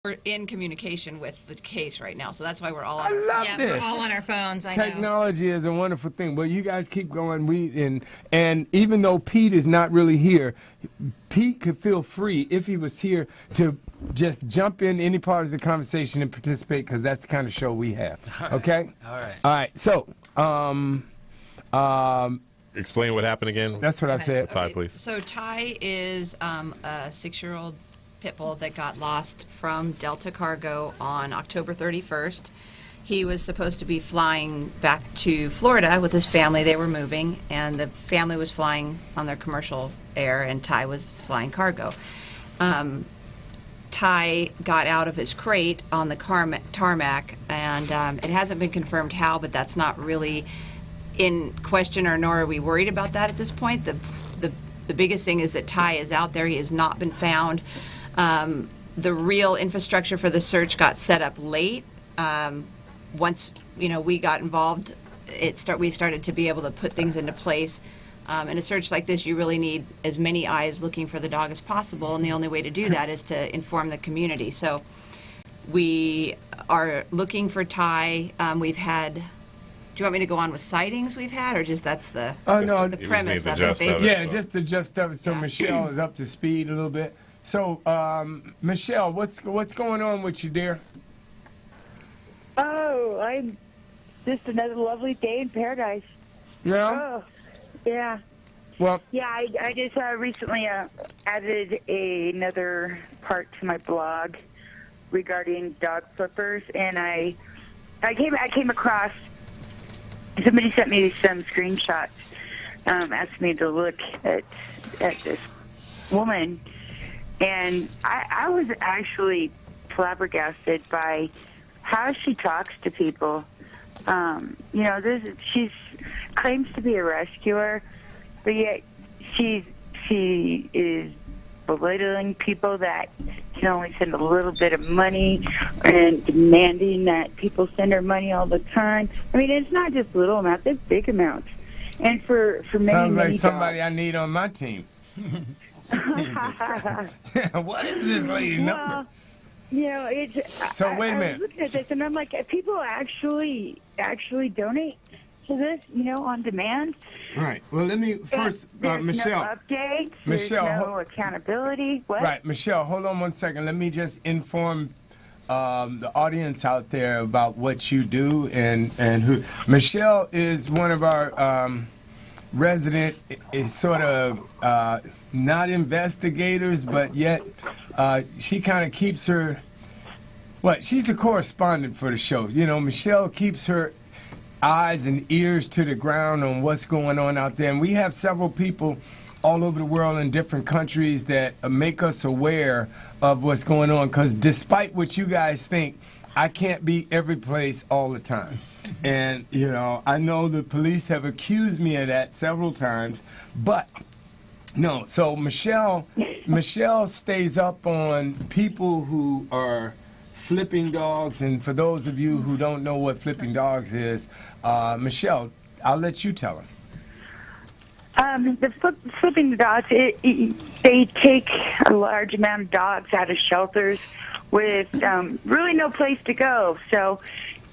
We're in communication with the case right now, so that's why we're all I on love our this. We're all on our phones. I Technology is a wonderful thing. Well, you guys keep going. And even though Pete is not really here, Pete could feel free, if he was here, to just jump in any part of the conversation and participate, because that's the kind of show we have. Okay? All right. All right. So, explain what happened again. That's what I said. Ty, please. So Ty is a 6-year-old pit bull that got lost from Delta Cargo on October 31st. He was supposed to be flying back to Florida with his family. They were moving, and the family was flying on their commercial air, and Ty was flying cargo. Ty got out of his crate on the tarmac, and it hasn't been confirmed how, but that's not really in question, or nor are we worried about that at this point. The biggest thing is that Ty is out there. He has not been found. The real infrastructure for the search got set up late. Once we got involved, we started to be able to put things into place. In a search like this, you really need as many eyes looking for the dog as possible, and the only way to do that is to inform the community. So we are looking for Ty. We've had. Do you want me to go on with sightings we've had, or just that's the the premise of it? Basically. Yeah, just the gist of it. So Michelle is up to speed a little bit. So Michelle, what's going on with you, dear? Oh, I'm just another lovely day in paradise. Yeah. Oh, yeah. Well. Yeah, I just recently added another part to my blog regarding dog flippers, and I came across. Somebody sent me some screenshots, asked me to look at this woman, and I was actually flabbergasted by how she talks to people. She claims to be a rescuer, but yet she is belittling people that can only send a little bit of money and demanding that people send her money all the time. I mean, it's not just little amounts; it's big amounts. And for many, sounds like many somebody dogs, I need on my team. What is this lady's number? It's. So wait a minute. I was looking at this, and I'm like, if people actually donate to this, on demand. Right. Well, let me first, there's Michelle. No updates. Michelle, there's no accountability. What? Right, Michelle. Hold on one second. Let me just inform the audience out there about what you do and who. Michelle is one of our resident, sort of not investigators, but yet she kind of keeps her. She's a correspondent for the show. Michelle keeps her eyes and ears to the ground on what's going on out there. And we have several people all over the world in different countries that make us aware of what's going on. Because despite what you guys think, I can't be every place all the time. And, I know the police have accused me of that several times. But, no, so Michelle stays up on people who are flipping dogs, and for those of you who don't know what flipping dogs is, Michelle, I'll let you tell them. The flipping dogs, they take a large amount of dogs out of shelters with really no place to go. So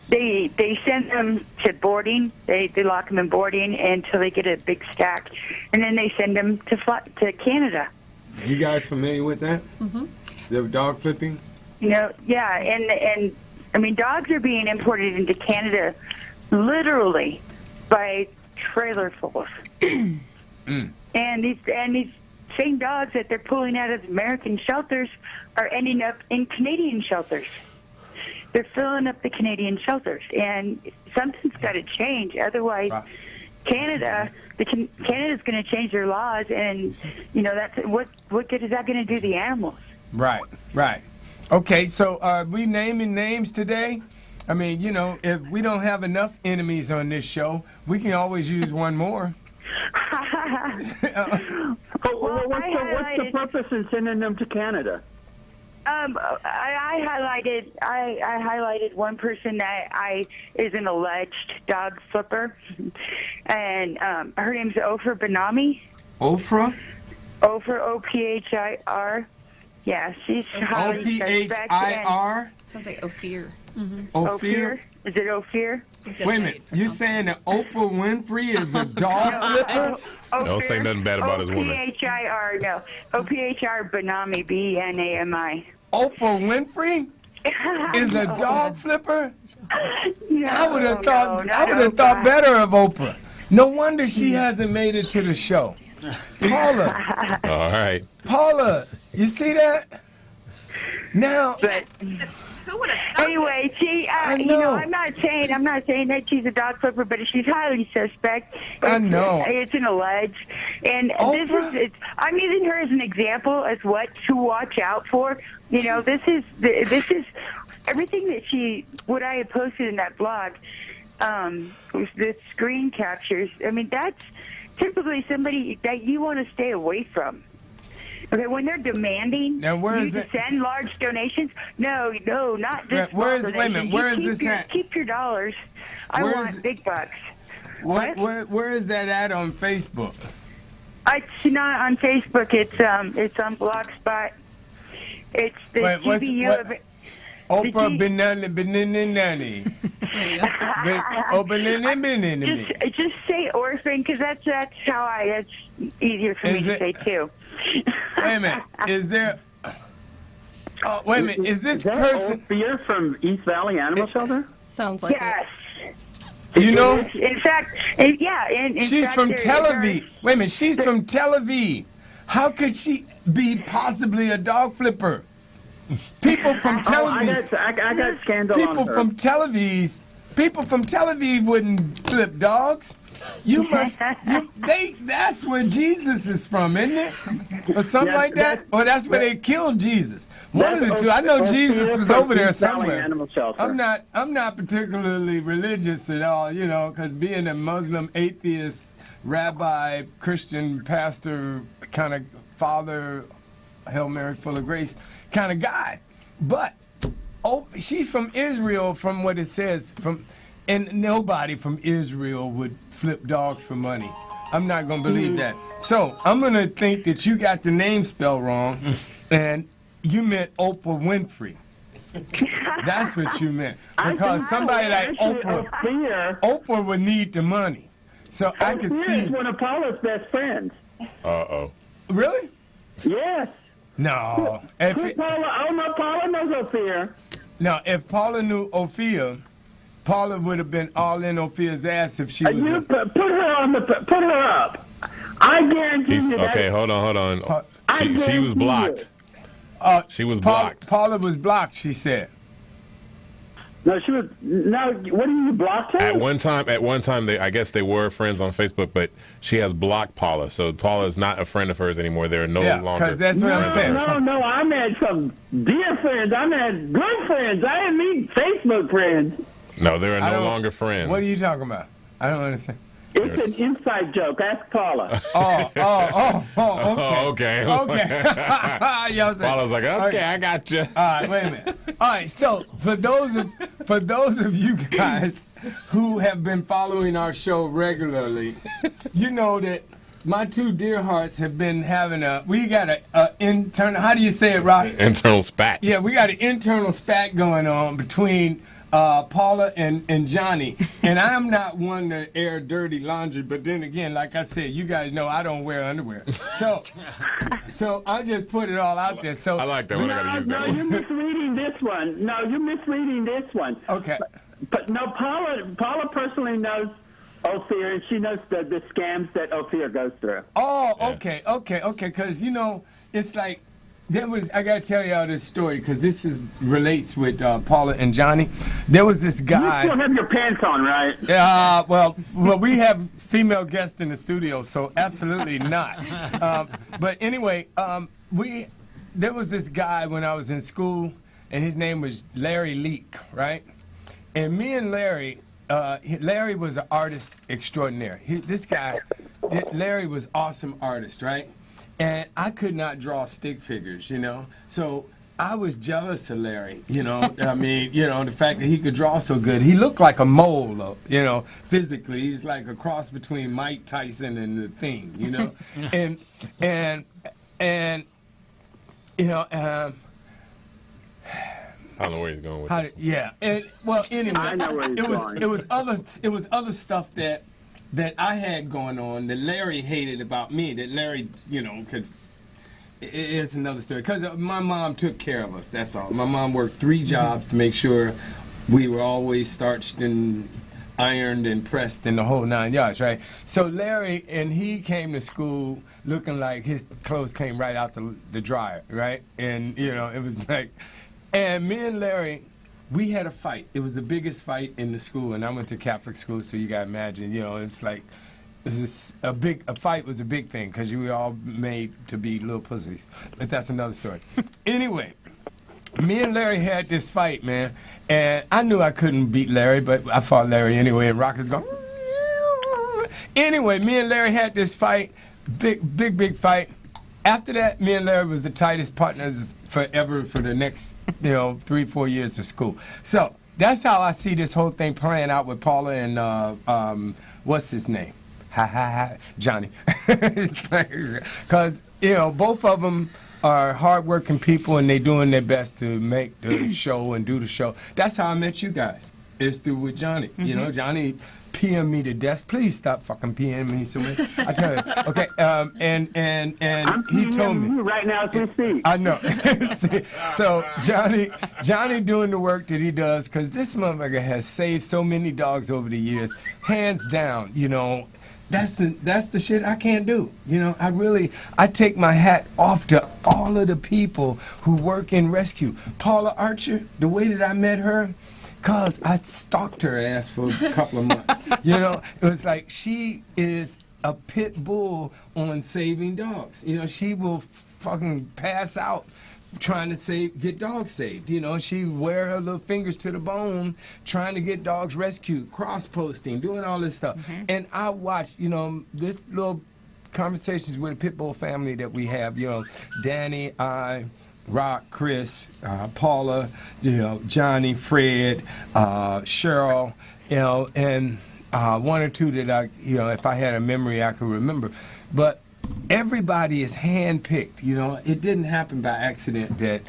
they send them to boarding. They lock them in boarding until they get a big stack, and then they send them to Canada. You guys familiar with that? Mm-hmm. The dog flipping? Yeah, and I mean, dogs are being imported into Canada literally by trailerfuls. And these same dogs that they're pulling out of American shelters are ending up in Canadian shelters. They're filling up the Canadian shelters, and something's got to change. Otherwise, Canada's going to change their laws, and that's what good is that going to do the animals? Right. Okay, so are we naming names today? I mean, if we don't have enough enemies on this show, we can always use one more. What's the purpose in sending them to Canada? I highlighted one person that is an alleged dog flipper, and her name's Ophir Benami. Ophir? Ophir, Ophir. Yeah, she's highly suspect. Ophir? Sounds like Ophir. Ophir? Is it Ophir? That's Wait a how minute. you You pronounce saying that Oprah Winfrey is a dog flipper? Don't say nothing bad about his woman. O-P-H-I-R, no. O-P-H-R, Benami, B-E-N-A-M-I. Oprah Winfrey is a dog flipper? No, I would have thought no, I would have not thought Oprah. better of Oprah. No wonder she hasn't made it to the show. Paula, All right. Paula, you see that? Now, But Who would have thought anyway, she, I you know. know, I'm not saying that she's a dog flipper, but she's highly suspect. I know. It's an alleged, and Oprah? I'm using her as an example as what to watch out for. You know, this is everything that what I had posted in that blog, was the screen captures. I mean, that's typically somebody that you want to stay away from. Okay, when they're demanding Now, where you is to that- send large donations, no, not just Where is- small wait a minute, donations. where You is keep this your, at? Keep your dollars. I Where want is- big bucks. What? where is that at on Facebook? It's not on Facebook. It's on Blogspot. It's the Wait, what's- GBU what- of it. Oprah G- Banana Banana. Oh, Banana. Just say orphan, because that's that's easier for me Is to it- say too. Wait a minute. Is there? Oh, wait a minute. Is this Is that person? Ophir from East Valley Animal Shelter? Sounds like Yes. You know, In fact, yeah. In she's fact, from there- Tel there Aviv. is- Wait a minute. She's from Tel Aviv. How could she be possibly a dog flipper? People from Tel Oh, I Aviv. got scandal on People her. from Tel Aviv. People from Tel Aviv wouldn't flip dogs. You must. That's where Jesus is from, isn't it? Or something Yeah, like that. Or that's where they killed Jesus. One of the That's two. I know Ophir Jesus was from over there East Valley somewhere. Animal Shelter. I'm not particularly religious at all, you know, because being a Muslim, atheist, rabbi, Christian, pastor, kind of father, Hail Mary, full of grace kind of guy. But she's from Israel, from what it says, and nobody from Israel would flip dogs for money. I'm not going to believe that. So I'm going to think that you got the name spelled wrong, and you meant Oprah Winfrey. That's what you meant. Because somebody like Oprah would need the money. So I could Ophir see. is one of Paula's best friends. Uh-oh. Really? Yes. No. If Paula knows Ophir. Now, if Paula knew Ophir, Paula would have been all in Ophir's ass if she was. You put her up. I guarantee you that. Okay, hold on. I She was guarantee blocked. She was Paula, blocked. Paula was blocked, she said. No, she was. No, what do you blocked her? At one time, I guess they were friends on Facebook, but she has blocked Paula. So Paula is not a friend of hers anymore. They're no Yeah, longer. because that's what I'm saying. No, I meant some dear friends. I meant good friends. I didn't mean Facebook friends. No, they're I no don't- longer friends. What are you talking about? I don't understand. It's an inside joke. Ask Paula. Okay. Oh, okay. Okay. Yeah, I was like, Paula's like, okay, I got you. all right, wait a minute. All right, so for those of you guys who have been following our show regularly, you know that my two dear hearts have been having we got a internal, how do you say it, Rock? Internal spat. Yeah, we got an internal spat going on between Paula and Johnny. And I'm not one to air dirty laundry, but then again, like I said, you guys know I don't wear underwear. So I just put it all out there. So I like that one. I got to use that you're one. misreading this one. No, you're misreading this one. Okay. But no, Paula personally knows Ophir, and she knows the scams that Ophir goes through. Oh, okay. Because, you know, it's like, I got to tell y'all this story because this relates with Paula and Johnny. There was this guy. You still have your pants on, right? Well, we have female guests in the studio, so absolutely not. But anyway, there was this guy when I was in school, and his name was Larry Leak, right? And me and Larry was an artist extraordinaire. Larry was awesome artist, right? And I could not draw stick figures, you know? So I was jealous of Larry, you know? I mean, you know, the fact that he could draw so good. He looked like a mole, you know, physically. He's like a cross between Mike Tyson and the Thing, you know? and you know, I don't know where he's going with this. yeah. And well, anyway, I know where he's going. it was other stuff that I had going on that Larry hated about me. That Larry, you know, because it's another story. Because my mom took care of us. That's all. My mom worked 3 jobs to make sure we were always starched and ironed and pressed and the whole 9 yards, right? So Larry, and he came to school looking like his clothes came right out the dryer, right? And, you know, it was like, and me and Larry, we had a fight. It was the biggest fight in the school, and I went to Catholic school, so you gotta imagine, you know, it's like, a fight was a big thing, because you were all made to be little pussies. But that's another story. Anyway, me and Larry had this fight, man, and I knew I couldn't beat Larry, but I fought Larry anyway, and Rocket's going. Anyway, me and Larry had this fight, big fight. After that, me and Larry was the tightest partners forever for the next, you know, 3-4 years of school. So that's how I see this whole thing playing out with Paula and what's his name? Johnny. It's like, because, you know, both of them are hardworking people and they doing their best to make the show and do the show. That's how I met you guys. It's through with Johnny. You know, Johnny PM me to death. Please stop fucking PMing me so much. I tell you. Okay. And he told me right now as we speak. I know. So Johnny doing the work that he does, because this motherfucker has saved so many dogs over the years, hands down. You know, that's the shit I can't do. You know, I take my hat off to all of the people who work in rescue. Paula Archer, the way that I met her, cause I stalked her ass for a couple of months. You know, it was like she is a pit bull on saving dogs. You know, she will fucking pass out trying to get dogs saved. You know, she wear her little fingers to the bone trying to get dogs rescued, cross-posting, doing all this stuff. And I watched, you know, this little conversations with a pit bull family that we have, you know, Danny, Rock, Chris, Paula, you know, Johnny, Fred, Cheryl, you know, and 1 or 2 that I, you know, if I had a memory I could remember. But everybody is handpicked, you know. It didn't happen by accident that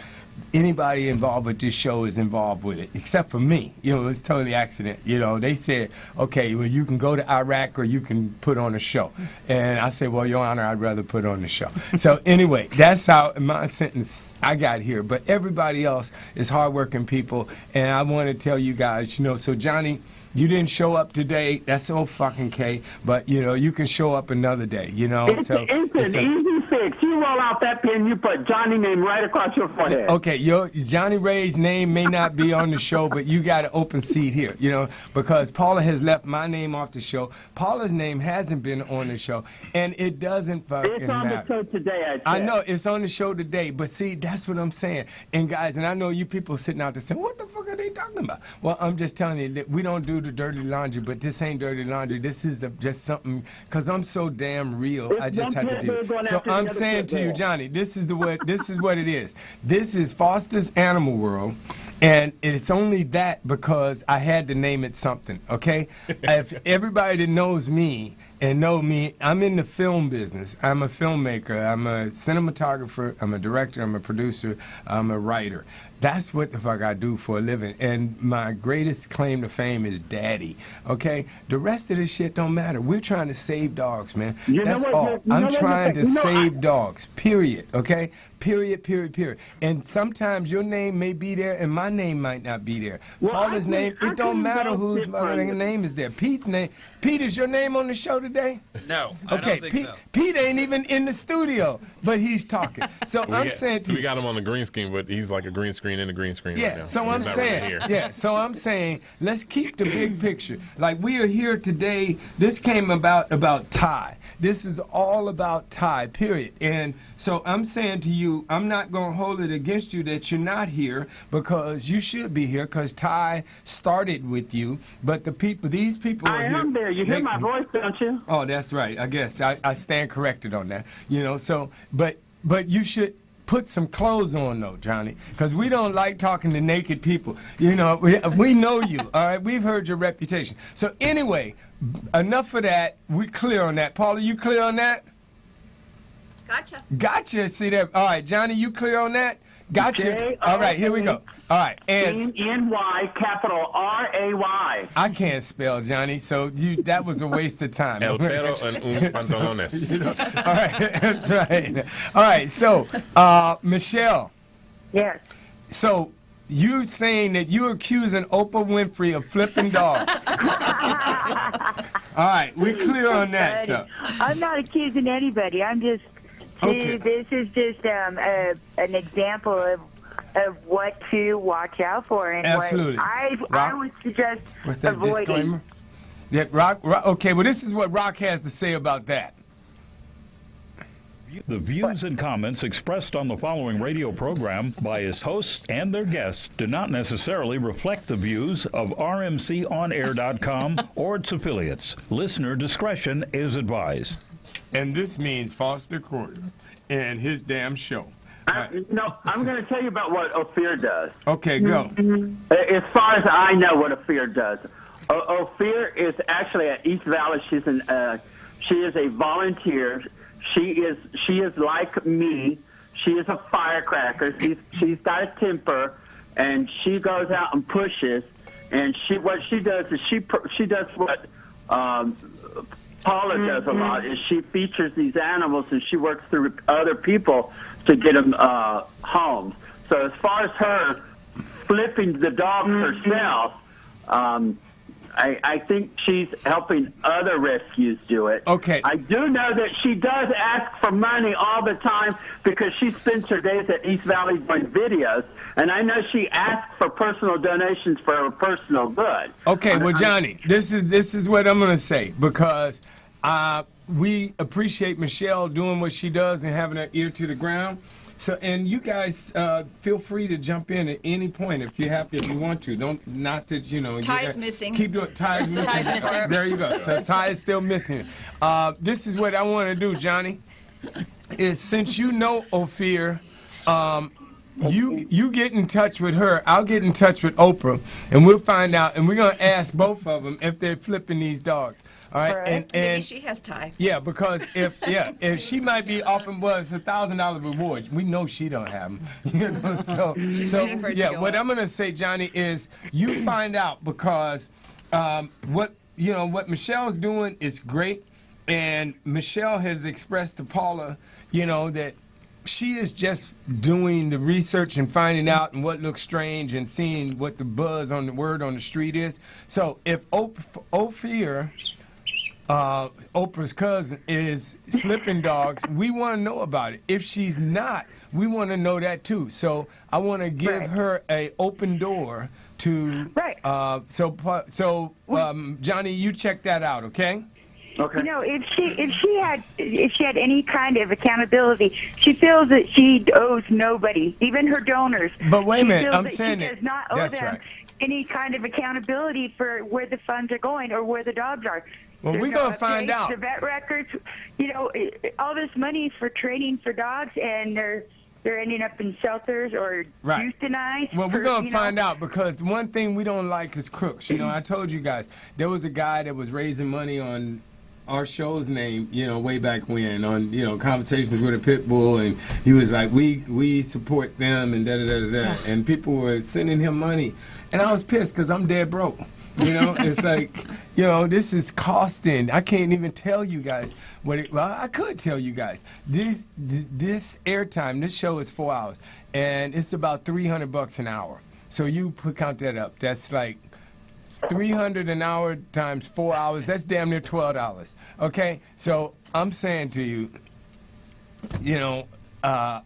anybody involved with this show is involved with it, except for me. You know, it's totally accident. You know, they said, okay, well, you can go to Iraq or you can put on a show. And I said, well, Your Honor, I'd rather put on the show. So anyway, that's how in my sentence I got here. But everybody else is hardworking people. And I want to tell you guys, you know, so Johnny, you didn't show up today. That's so fucking K. But, you know, you can show up another day, you know. It's an easy fix. You roll out that pen, you put Johnny's name right across your forehead. Okay, Johnny Ray's name may not be on the show, but you got an open seat here, you know, because Paula has left my name off the show. Paula's name hasn't been on the show, and it doesn't fucking matter. It's on the show today, I know, it's on the show today, but see, that's what I'm saying. And guys, and I know you people sitting out there saying, what the fuck are they talking about? Well, I'm just telling you that we don't do the dirty laundry, but this ain't dirty laundry. This is just something, because I'm so damn real, I just had to do it. So I'm saying to you, Johnny, this is what it is. This is Foster's Animal World, and it's only that because I had to name it something, okay? If everybody that knows me and know me, I'm in the film business. I'm a filmmaker. I'm a cinematographer. I'm a director. I'm a producer. I'm a writer. That's what the fuck I do for a living. And my greatest claim to fame is daddy, okay? The rest of this shit don't matter. We're trying to save dogs, man. That's all. I'm trying to save dogs, period, okay? Period. And sometimes your name may be there and my name might not be there. Paula's name, it don't matter whose name is there. Pete's name. Pete, is your name on the show today? No, okay, I don't think so. Pete ain't even in the studio, but he's talking. So I'm saying to you. We got him on the green screen, but he's like a green screen in the green screen right now. So I'm saying, so I'm saying, let's keep the big picture. Like, we are here today. This came about Ty. This is all about Ty, period. And so I'm saying to you, I'm not going to hold it against you that you're not here, because you should be here, because Ty started with you. But these people are here. I am there. You hear my voice, don't you? Oh, that's right. I guess I stand corrected on that. You know, so but you should put some clothes on, though, Johnny, because we don't like talking to naked people. You know, we know you, all right? We've heard your reputation. So anyway, enough of that. We clear on that. Paula, you clear on that? Gotcha. See that? All right, Johnny, you clear on that? Gotcha. All right, here we go. All right, and N-Y, capital R-A-Y. I can't spell, Johnny, so that was a waste of time. El pero en un pantalones. All right, that's right. All right, so Michelle. Yes. So you saying that you're accusing Oprah Winfrey of flipping dogs? All right, we're clear on that stuff. I'm not accusing anybody. I'm just. Okay. This is just an example of what to watch out for, and Absolutely. what I would suggest What's that avoiding. disclaimer? That Rock. Okay, well, this is what Rock has to say about that. The views and comments expressed on the following radio program by its hosts and their guests do not necessarily reflect the views of rmconair.com or its affiliates. Listener discretion is advised. And this means Foster Corder and his damn show. I'm going to tell you about what Ophir does. Okay, go. As far as I know what Ophir does. Ophir is actually at East Valley. She is a volunteer. She is like me. She is a firecracker. She's got a temper, and she goes out and pushes. And what she does is she does what Paula does a lot, is she features these animals and she works through other people to get them homes. So as far as her flipping the dogs herself, I think she's helping other rescues do it. Okay. I do know that she does ask for money all the time because she spends her days at East Valley doing videos, and I know she asks for personal donations for her personal good. Okay, well, Johnny, this is what I'm going to say, because we appreciate Michelle doing what she does and having her ear to the ground. So, and you guys feel free to jump in at any point if you want to. Not that Ty's missing. Keep doing. Ty's missing. Ty's missing. There you go. So Ty is still missing. This is what I want to do, Johnny. Is since you know Ophir, you get in touch with her. I'll get in touch with Oprah, and we'll find out. And we're gonna ask both of them if they're flipping these dogs. All right, Right. and Maybe she has Ty. yeah, because if she might be offering it's $1,000 reward. We know she don't have them, So She's waiting for it to yeah, go what up. I'm gonna say, Johnny, is you find out, because what Michelle's doing is great, and Michelle has expressed to Paula, that she is just doing the research and finding out and what looks strange and seeing what the buzz on the word on the street is. So if Ophir, Oprah's cousin, is flipping dogs, we want to know about it. If she's not, we want to know that too. So I want to give her a open door to. Right. So Johnny, you check that out, okay? Okay. If she had any kind of accountability, she feels that she owes nobody, even her donors. But wait a minute, feels I'm that saying she that. does not owe That's them right. any kind of accountability for where the funds are going or where the dogs are. Well, There's we're no gonna find updates, out. The vet records, all this money is for training for dogs, and they're ending up in shelters or Right. euthanized. Well, we're for, going to find out, because one thing we don't like is crooks. I told you guys, there was a guy that was raising money on our show's name, way back when, on, Conversations with a Pit Bull, and he was like, we support them, and da-da-da-da-da, and people were sending him money. And I was pissed because I'm dead broke. It's like, this is costing. I can't even tell you guys well, I could tell you guys. This airtime, this show is 4 hours, and it's about $300 an hour. So you count that up. That's like $300 an hour times 4 hours. That's damn near $12. Okay? So I'm saying to you,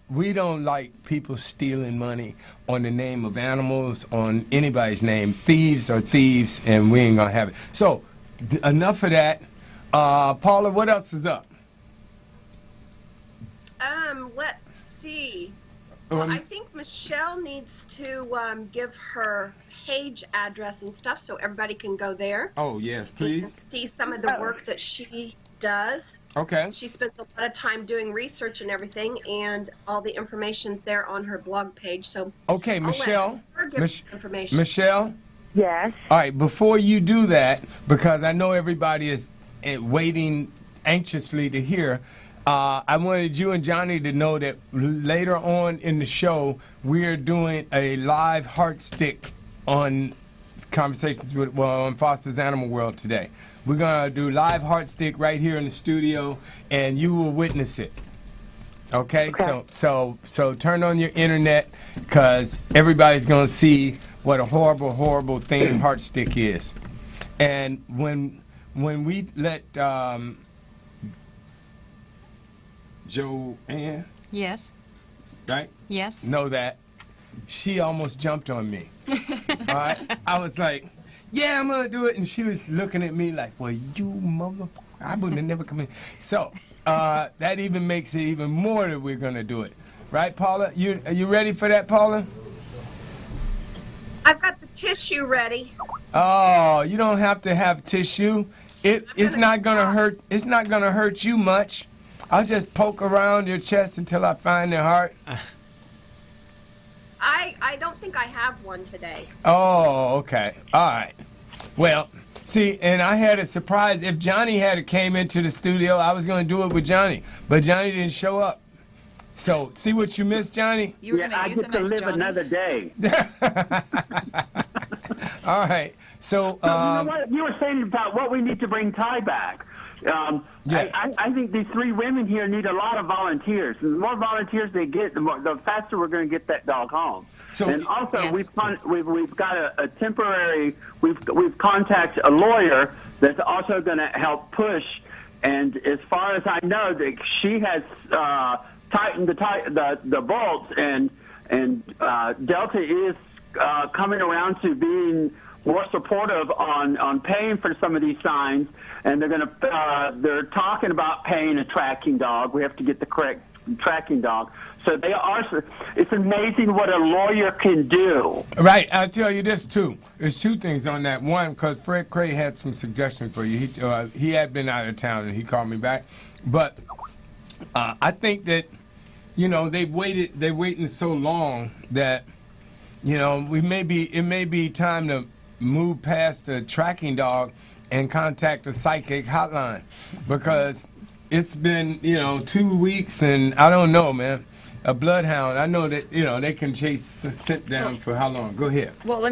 we don't like people stealing money on the name of animals, on anybody's name. Thieves are thieves, and we ain't gonna have it. So, enough of that. Paula, what else is up? Let's see. Well, I think Michelle needs to give her page address and stuff so everybody can go there. Oh, yes, And please. see some of the work that she does. Okay. She spends a lot of time doing research and everything, and all the information's there on her blog page. So Okay, I'll Michelle. let her give information. Michelle. Yes. All right, before you do that, because I know everybody is waiting anxiously to hear, I wanted you and Johnny to know that later on in the show, we're doing a live heart stick on Conversations with, on Foster's Animal World today. We're going to do live heart stick right here in the studio, and you will witness it. Okay? So turn on your internet, because everybody's going to see what a horrible, horrible thing heart stick is. And when we let JoAnn, Yes. right? Yes. Know that, she almost jumped on me. All right? I was like, yeah, I'm going to do it. And she was looking at me like, well, you motherfucker, I wouldn't have never come in. So that even makes it even more that we're going to do it. Right, Paula? Are you ready for that, Paula? I've got the tissue ready. Oh, you don't have to have tissue. It's not going to hurt. It's not going to hurt you much. I'll just poke around your chest until I find the heart. I don't think I have one today. Oh, okay. All right. Well, see, and I had a surprise. If Johnny had came into the studio, I was going to do it with Johnny, but Johnny didn't show up. So, see what you missed, Johnny? You were Yeah, I going to get to euthanize live Johnny. another day. All right. So, So, you know what? You were saying about what we need to bring Ty back. Yes. I think these 3 women here need a lot of volunteers. And the more volunteers they get, the faster we're going to get that dog home. So- and also, Yes. we've got a temporary. We've contacted a lawyer that's also going to help push. And as far as I know, that she has tightened the bolts, and Delta is coming around to being more supportive on paying for some of these signs, and they're talking about paying a tracking dog. We have to get the correct tracking dog. So they are. It's amazing what a lawyer can do. right, I'll tell you this, too. There's 2 things on that. One, because Fred Cray had some suggestions for you. He had been out of town, and he called me back. But I think that, they're waiting so long that, it may be time to move past the tracking dog and contact the psychic hotline, because it's been 2 weeks, and I don't know, man. A bloodhound, I know that they can chase scent down for how long. Go ahead. Well,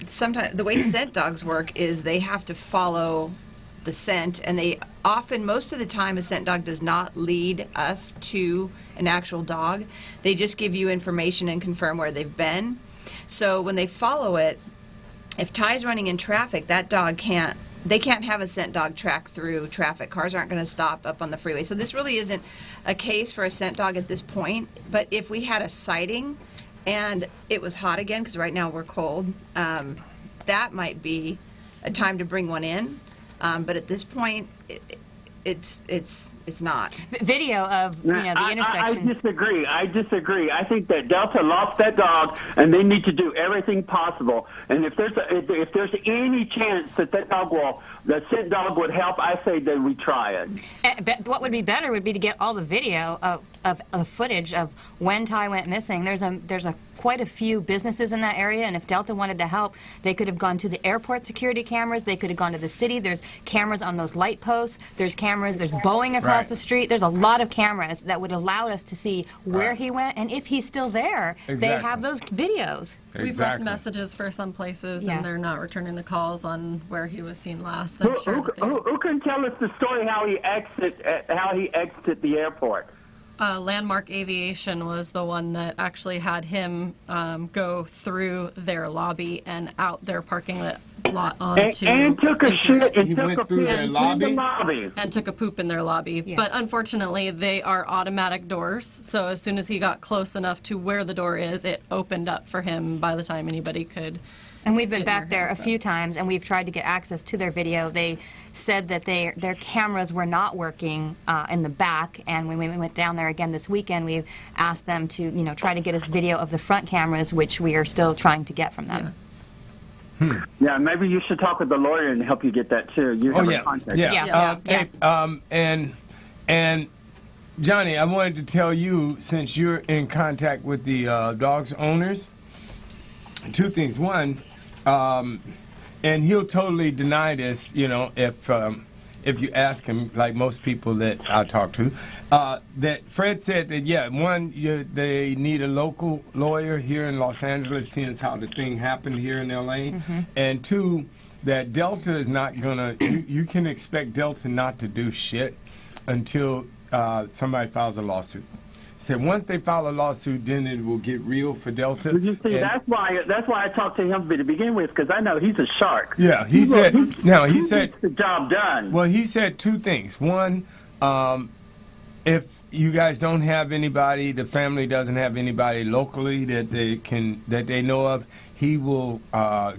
sometimes the way scent dogs work is they have to follow the scent, and most of the time a scent dog does not lead us to an actual dog. They just give you information and confirm where they've been. So when they follow it, if Ty's running in traffic, that dog they can't have a scent dog track through traffic. Cars aren't going to stop up on the freeway. So this really isn't a case for a scent dog at this point. But if we had a sighting and it was hot again, because right now we're cold, that might be a time to bring one in. But at this point, it's not. Video of the intersections. I disagree. I think that Delta lost that dog, and they need to do everything possible. And if there's any chance that the scent dog would help, I say that we try it. But what would be better would be to get all the video of footage of when Ty went missing. There's quite a few businesses in that area, and if Delta wanted to help, they could have gone to the airport security cameras. They could have gone to the city. There's cameras on those light posts. There's cameras. There's Boeing across the street. There's a lot of cameras that would allow us to see where he went, and if he's still there, they have those videos. We've left messages for some places, and they're not returning the calls on where he was seen last. Who can tell us the story how he exited the airport? Landmark Aviation was the one that actually had him go through their lobby and out their parking lot onto and took a shit and He took went a through piss their in lobby? the lobby. and took a poop in their lobby. But unfortunately, they are automatic doors. So as soon as he got close enough to where the door is, it opened up for him by the time anybody could. And we've been back there a few times, and we've tried to get access to their video. They said that their cameras were not working in the back, and when we went down there again this weekend, we've asked them to try to get us video of the front cameras, which we are still trying to get from them. Yeah, maybe you should talk with the lawyer and help you get that too. You have a contact. And Johnny, I wanted to tell you, since you're in contact with the dog's owners, 2 things. One, and he'll totally deny this, if if you ask him, like most people that I talk to, that Fred said that, they need a local lawyer here in Los Angeles, seeing how the thing happened here in L.A., and two, that Delta is not going to, you can expect Delta not to do shit until somebody files a lawsuit. Said once they file a lawsuit, then it will get real for Delta. You see, that's why I talked to him to begin with, because I know he's a shark. Yeah, he said the job done. Well, he said two things. One, if you guys don't have anybody, the family doesn't have anybody locally that they know of, he will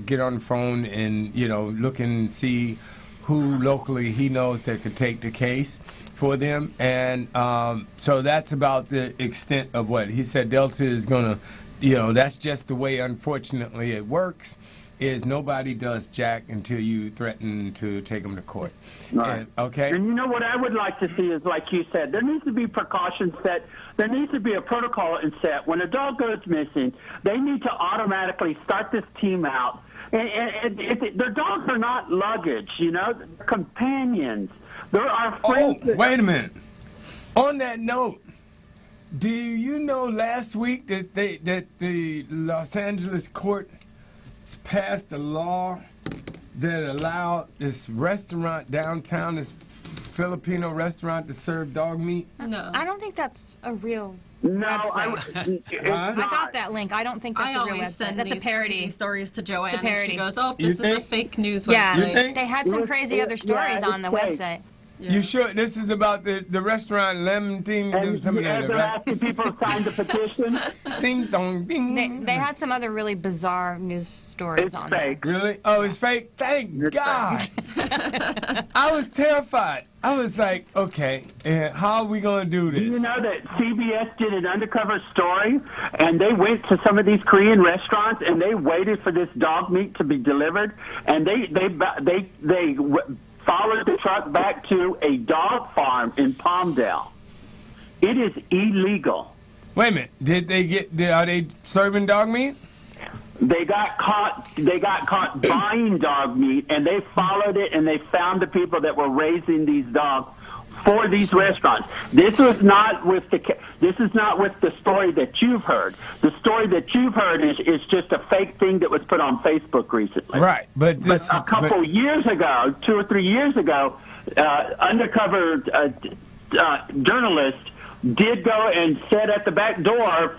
get on the phone and look and see who locally he knows that could take the case for them, and so that's about the extent of what he said. Delta is gonna, that's just the way, unfortunately, it works. Is nobody does jack until you threaten to take them to court. Right. Okay. And you know what I would like to see is, like you said, there needs to be precautions set. There needs to be a protocol set. When a dog goes missing, they need to automatically start this team out. And their dogs are not luggage, they're companions. There are friends. Oh, wait a minute. On that note, do you know last week that the Los Angeles court passed a law that allowed this restaurant downtown, this Filipino restaurant, to serve dog meat? No. I don't think that's a real No, website. I got that link. I don't think that's a real always website. send That's a these parody. crazy stories to JoAnn, It's a and parody. she goes, "Oh, You this is a think? fake news Yeah, website." think? they had some crazy other stories on the it's fake. website. You sure this is about the restaurant Lemon Team? And Some of that, they're right? asking people to sign the petition. Ding dong ding. They had some other really bizarre news stories It's on fake. Really? Oh, it's fake? Thank It's God. I was terrified. I was like, okay, how are we going to do this? You know that CBS did an undercover story, and they went to some of these Korean restaurants, and they waited for this dog meat to be delivered, and they followed the truck back to a dog farm in Palmdale. It is illegal. Wait a minute. Are they serving dog meat? They got caught buying dog meat, and they followed it, and they found the people that were raising these dogs for these restaurants. This is not with the story that you've heard. The story that you've heard is just a fake thing that was put on Facebook recently. Right, but a couple years ago, 2 or 3 years ago, undercover journalist did go and sat at the back door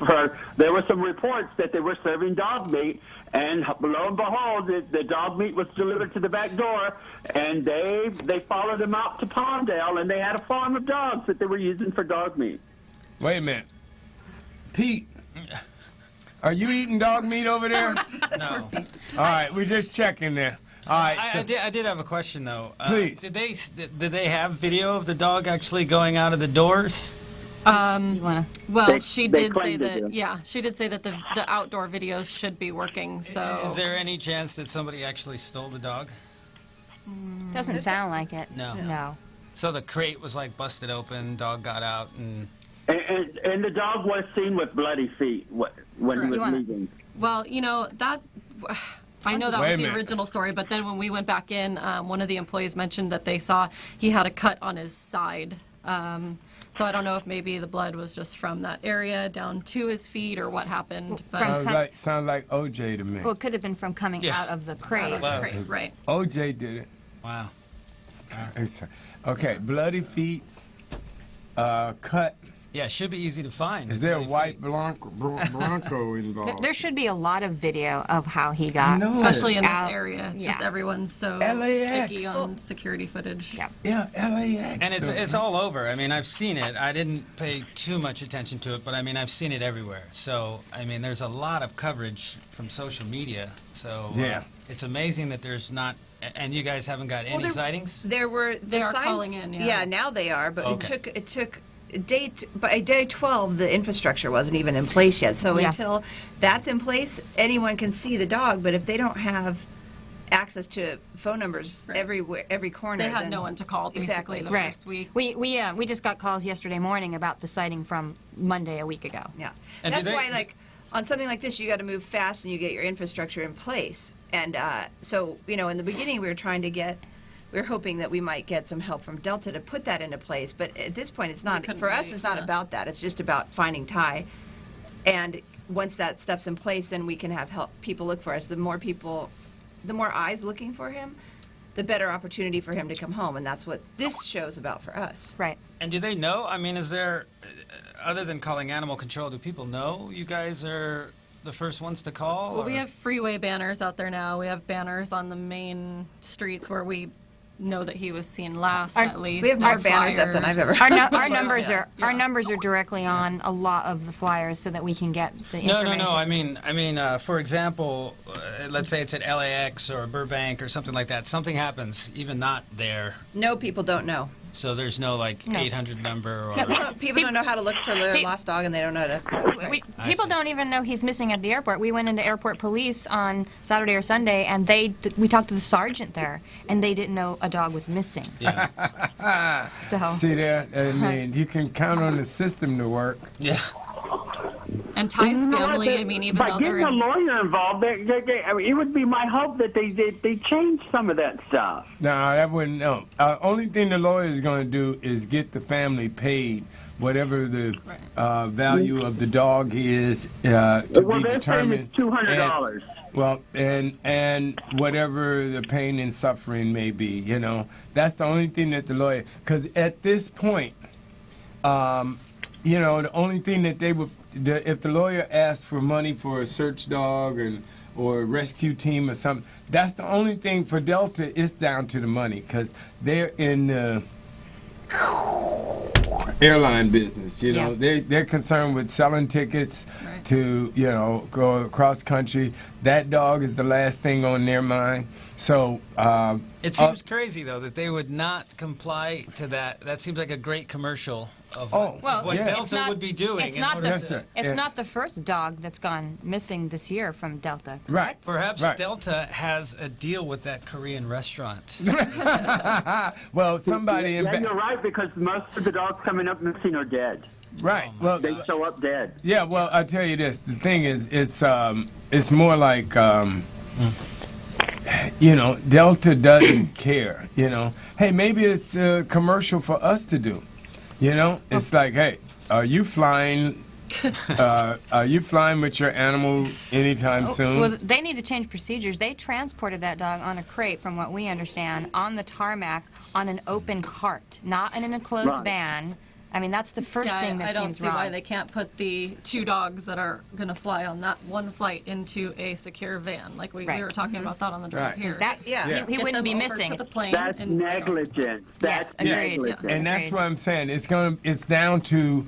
there were some reports that they were serving dog meat, and lo and behold, the dog meat was delivered to the back door, and they followed them out to Palmdale, and they had a farm of dogs that they were using for dog meat. Wait a minute. Pete, are you eating dog meat over there? No. All right, we're just checking there. All right. I did have a question, though. Please. Did they have video of the dog actually going out of the doors? Well, she they did say claimed it, that. yeah. Yeah, she did say that the outdoor videos should be working. So, Is there any chance that somebody actually stole the dog? Doesn't sound like it. No. No. So the crate was like busted open, dog got out, and And the dog was seen with bloody feet when he was leaving. well, that. I know that Wait was a the minute. original story, but then when we went back in, one of the employees mentioned that they saw he had a cut on his side. So I don't know if maybe the blood was just from that area down to his feet or what happened. But Sounds like OJ to me. Well, it could have been from coming out of the crate. right. OJ did it. wow. Okay, bloody feet, cut. Yeah, it should be easy to find. Is there a Bloody white feet. Bronco involved? There should be a lot of video of how he got, know. Especially in this out. area. It's Yeah. just everyone's so LAX. sticky on security footage. Yeah. Yeah, LAX. And it's all over. I mean, I've seen it. I didn't pay too much attention to it, but I mean, I've seen it everywhere. So, I mean, there's a lot of coverage from social media. So, Yeah. it's amazing that there's not. And you guys haven't got any sightings? There were They are signs, calling in, yeah. now they are, but Okay. it took by day 12 the infrastructure wasn't even in place yet. So Yeah. until that's in place, anyone can see the dog, but if they don't have access to phone numbers everywhere, every corner, They had then no one to call basically Exactly. the Right. first week. We just got calls yesterday morning about the sighting from Monday a week ago. Yeah, And that's do they- why, like, on something like this, you got to move fast and you get your infrastructure in place. And so, in the beginning, we were trying to get we're hoping that we might get some help from Delta to put that into place. But at this point, it's not, for us, it's not about that. It's just about finding Ty. And once that stuff's in place, then we can have people look for us. The more eyes looking for him, the better opportunity for him to come home. And that's what this show's about for us. Right. And do they know? I mean, is there, other than calling animal control, do people know you guys are the first ones to call? Well, we have freeway banners out there now. We have banners on the main streets where we know that he was seen last, at least. We have more banners up than I've ever. Our numbers are directly on a lot of the flyers so that we can get the information. No. I mean, for example, let's say it's at LAX or Burbank or something like that. Something happens, even not there. No, people don't know. So there's no 800 number or. People don't know how to look for their lost dog, and they don't know how to. People don't even know he's missing at the airport. We went into airport police on Saturday or Sunday, and we talked to the sergeant there, and they didn't know a dog was missing. Yeah. So. See there? I mean, you can count on the system to work. Yeah. And Ty's family, I mean, even by though getting they're a lawyer involved, I mean, it would be my hope that they change some of that stuff. No, that wouldn't. No. Only thing the lawyer is going to do is get the family paid whatever the value of the dog is to be determined. $200. Well, and whatever the pain and suffering may be, you know, that's the only thing that the lawyer. Because at this point, you know, the only thing that they would. If the lawyer asks for money for a search dog or a rescue team or something, that's the only thing for Delta. It's down to the money because they're in the airline business. You know, they're concerned with selling tickets to go across country. That dog is the last thing on their mind. So it seems crazy though that they would not comply to that. That seems like a great commercial of what Delta would be doing. It's not the first dog that's gone missing this year from Delta. Right. Perhaps Delta has a deal with that Korean restaurant. Well, somebody in you're right, because most of the dogs coming up missing are dead. Right. Well, they show up dead. Yeah. Well, I tell you this. The thing is, it's more like. You know, Delta doesn't care. You know, hey, maybe it's a commercial for us to do. You know, it's like, hey, are you flying? Are you flying with your animal anytime soon? Well, they need to change procedures. They transported that dog on a crate, from what we understand, on the tarmac on an open cart, not in an enclosed van. I mean, that's the first thing that seems wrong. I don't see why they can't put the 2 dogs that are going to fly on that one flight into a secure van. Like we were talking about that on the drive here. He wouldn't be missing. To the plane that's negligent. That's negligent. And that's what I'm saying. It's down to,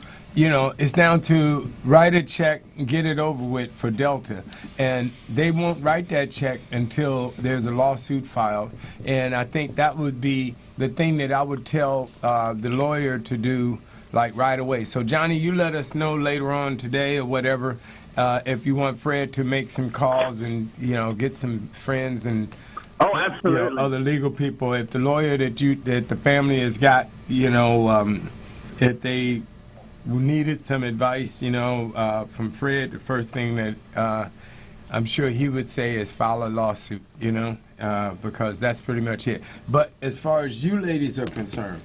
write a check and get it over with for Delta. And they won't write that check until there's a lawsuit filed. And I think that would be the thing that I would tell the lawyer to do, like right away. So Johnny, you let us know later on today or whatever if you want Fred to make some calls and get some friends and other legal people. If the lawyer that the family has got, if they needed some advice, from Fred, the first thing that I'm sure he would say is file a lawsuit, because that's pretty much it. But as far as you ladies are concerned,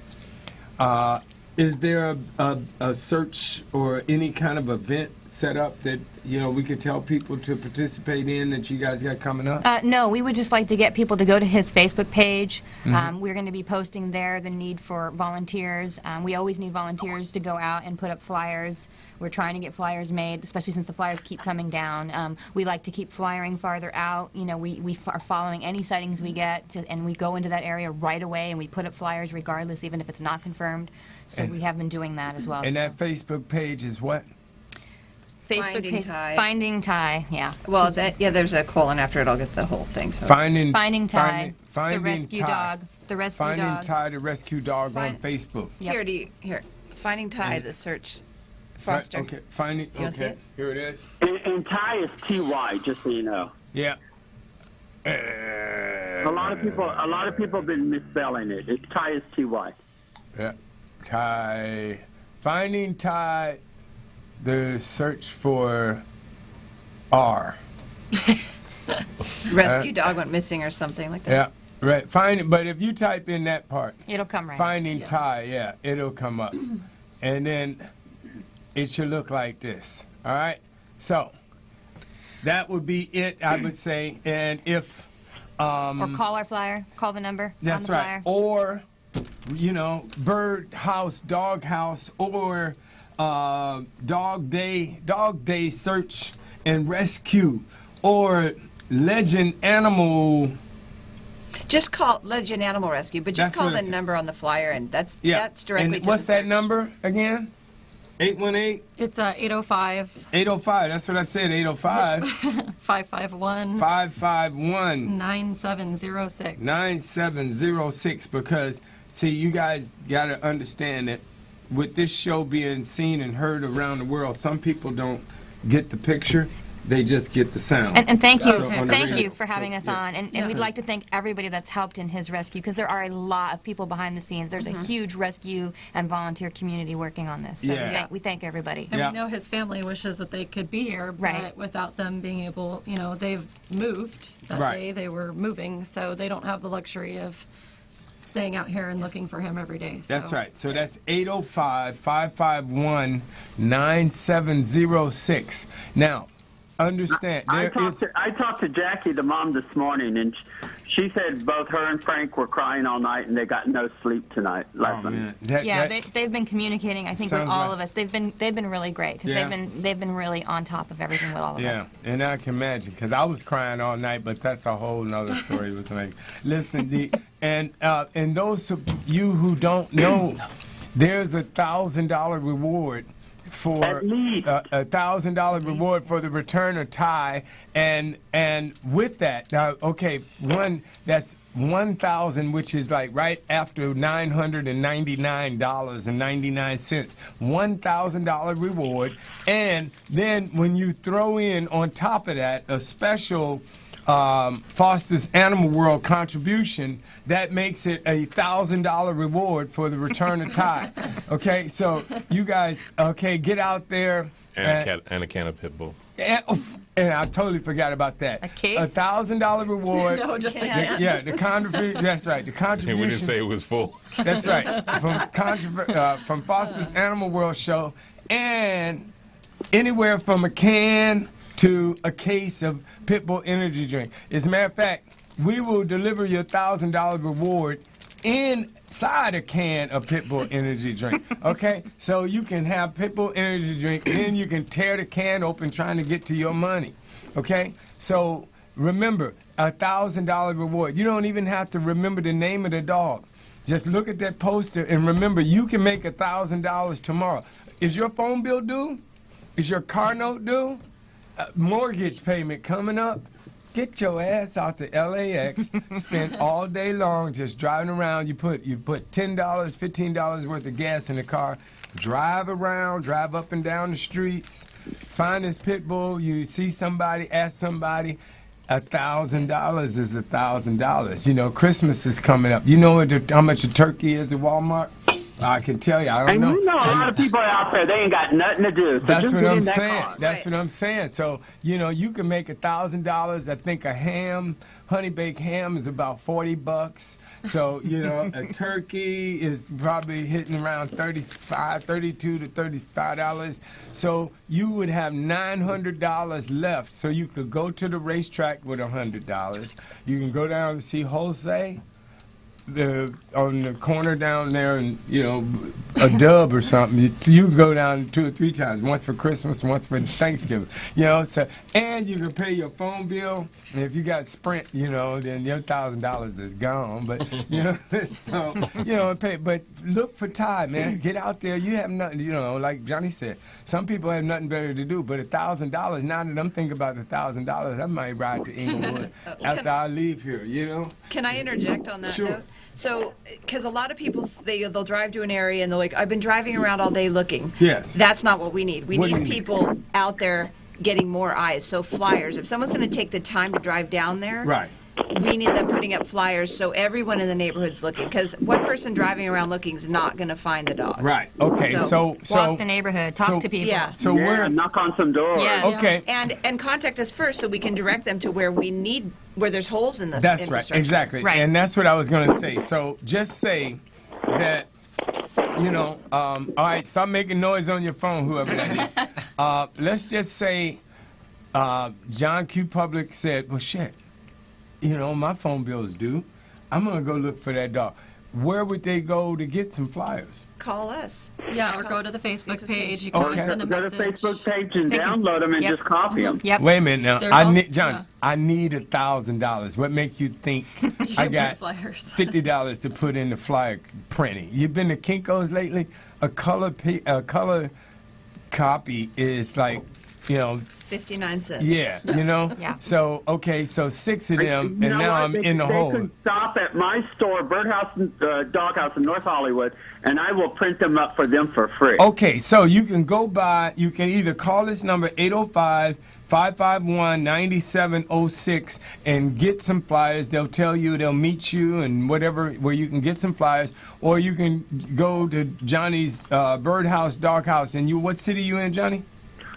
is there a search or any kind of event set up that we could tell people to participate in that you guys got coming up? No, we would just like to get people to go to his Facebook page. We're going to be posting there the need for volunteers. We always need volunteers to go out and put up flyers. We're trying to get flyers made, especially since the flyers keep coming down. We like to keep flyering farther out. We are following any sightings we get, and we go into that area right away, and we put up flyers regardless, even if it's not confirmed. So we have been doing that as well. And that Facebook page is what? Facebook page. Finding Ty, yeah. Well, there's a colon after it. I'll get the whole thing. So. Finding Ty, Finding the rescue Ty. dog. The rescue Finding dog. Ty, the rescue dog on Facebook. Yep. Here. Finding Ty, the search. Foster. Okay, Finding. Okay, here it is. And Ty is T-Y, just so you know. Yeah. A lot of people have been misspelling it. Ty is T-Y. Yeah. Ty. Finding Ty. The search for R. Rescue dog went missing or something like that. Right. Find it, but if you type in that part, It'll come right. finding Ty, yeah, it'll come up, and then it should look like this. All right. So that would be it, I would say. And if Or call our flyer. Call the number that's on the right, flyer. or bird house, dog house, or dog day search and rescue, or Legend Animal. Just call Legend Animal Rescue, but just That's call what the it said. number on the flyer, and that's Yeah. directly And to what's the that search. number again? 818. It's 805 805. That's what I said. 805 551 551 9706. 9706. Because see, you guys got to understand that with this show being seen and heard around the world, some people don't get the picture. They just get the sound. And thank you, So on the thank radio. you for having us on. And we'd like to thank everybody that's helped in his rescue, because there are a lot of people behind the scenes. There's a huge rescue and volunteer community working on this. So Yeah. we thank everybody. And Yeah. we know his family wishes that they could be here, but Right. without them being able, they've moved that Right. day. They were moving, so they don't have the luxury of staying out here and looking for him every day. So. That's right. So that's 805 551 9706. Now, understand, I there talked, is. to, I talked to Jackie, the mom, this morning, and she said both her and Frank were crying all night, and they got no sleep tonight. Last Oh, night. man. Yeah, That's- they've been communicating, I think, with Sounds all like- of us. They've been really great, because Yeah. they've been really on top of everything with all of Yeah, us. and I can imagine, because I was crying all night, but that's a whole nother story. It was like, listen, and those of you who don't know, there's $1,000 reward for At least. $1,000 reward for the return of Ty, and with that, that's 1,000, which is like right after $999.99, $1,000 reward, and then when you throw in on top of that a special Foster's Animal World contribution, that makes it a $1,000 reward for the return of Ty. Okay, so you guys, get out there. And a can of pit bull. And I totally forgot about that. A case? $1,000 reward. No, just a Yeah. can. Yeah, the contribution. That's right. The And contribution. we didn't say it was full. That's right. From Foster's Animal World show, and anywhere from a can to a case of Pitbull energy drink. As a matter of fact, we will deliver your $1,000 reward inside a can of Pitbull energy drink. Okay, so you can have Pitbull energy drink, then you can tear the can open trying to get to your money. Okay, so remember, $1,000 reward. You don't even have to remember the name of the dog. Just look at that poster and remember, you can make $1,000 tomorrow. Is your phone bill due? Is your car note due? Mortgage payment coming up? Get your ass out to LAX, spend all day long just driving around. You put $10, $15 worth of gas in the car, drive around, drive up and down the streets, find this pit bull, you see somebody, ask somebody. $1,000 is $1,000. You know, Christmas is coming up. You know how much a turkey is at Walmart? I can tell you, I don't And know. you know a lot of people out there, they ain't got nothing to do. So That's just what get I'm in that saying. car. That's what I'm saying. So, you can make $1,000. I think a ham, honey baked ham, is about $40. So, a turkey is probably hitting around $32 to $35. So you would have $900 left. So you could go to the racetrack with $100. You can go down to see Jose on the corner down there, and a dub or something. You can go down 2 or 3 times, once for Christmas, once for Thanksgiving. So, and you can pay your phone bill. And if you got Sprint, then your $1,000 is gone. But so pay. But look for Ty, man. Get out there. You have nothing. Like Johnny said, some people have nothing better to do. But $1,000. Now that I'm thinking about the $1,000, I might ride to Inglewood after I leave here. Can I interject on that Sure. note? So, because a lot of people, they'll drive to an area and they're like, I've been driving around all day looking. Yes. That's not what we need. We What do need you need? people out there getting more eyes. So flyers. If someone's going to take the time to drive down there, Right. we need them putting up flyers so everyone in the neighborhood's looking. Because one person driving around looking is not going to find the dog. Right. Okay. So Walk the neighborhood, talk to people. Yeah. So Yeah, we're knock on some doors. Yes. okay. And contact us first so we can direct them to where we need Where there's holes in the That's right, infrastructure. exactly. Right. And that's what I was going to say. So just say that, all right, stop making noise on your phone, whoever that is. Let's just say John Q. Public said, well, shit, my phone bill's due. I'm going to go look for that dog. Where would they go to get some flyers? Call us. Yeah, or go to the Facebook page. You can always send a Go to message. Facebook page and download them and just copy them. Yep. Wait a minute now. There's I also- need, John, yeah. I need $1,000. What makes you think I got flyers. $50 to put in the flyer printing? You've been to Kinko's lately? A color copy is like, 59 cents. yeah. Yeah. So, okay, so 6 of them, and now I'm in the They hole. can stop at my store, Birdhouse and Doghouse in North Hollywood, and I will print them up for them for free. Okay, so you can go by, you can either call this number 805-551-9706 and get some flyers. They'll tell you, they'll meet you and whatever, where you can get some flyers. Or you can go to Johnny's Birdhouse, Doghouse. And what city you in, Johnny?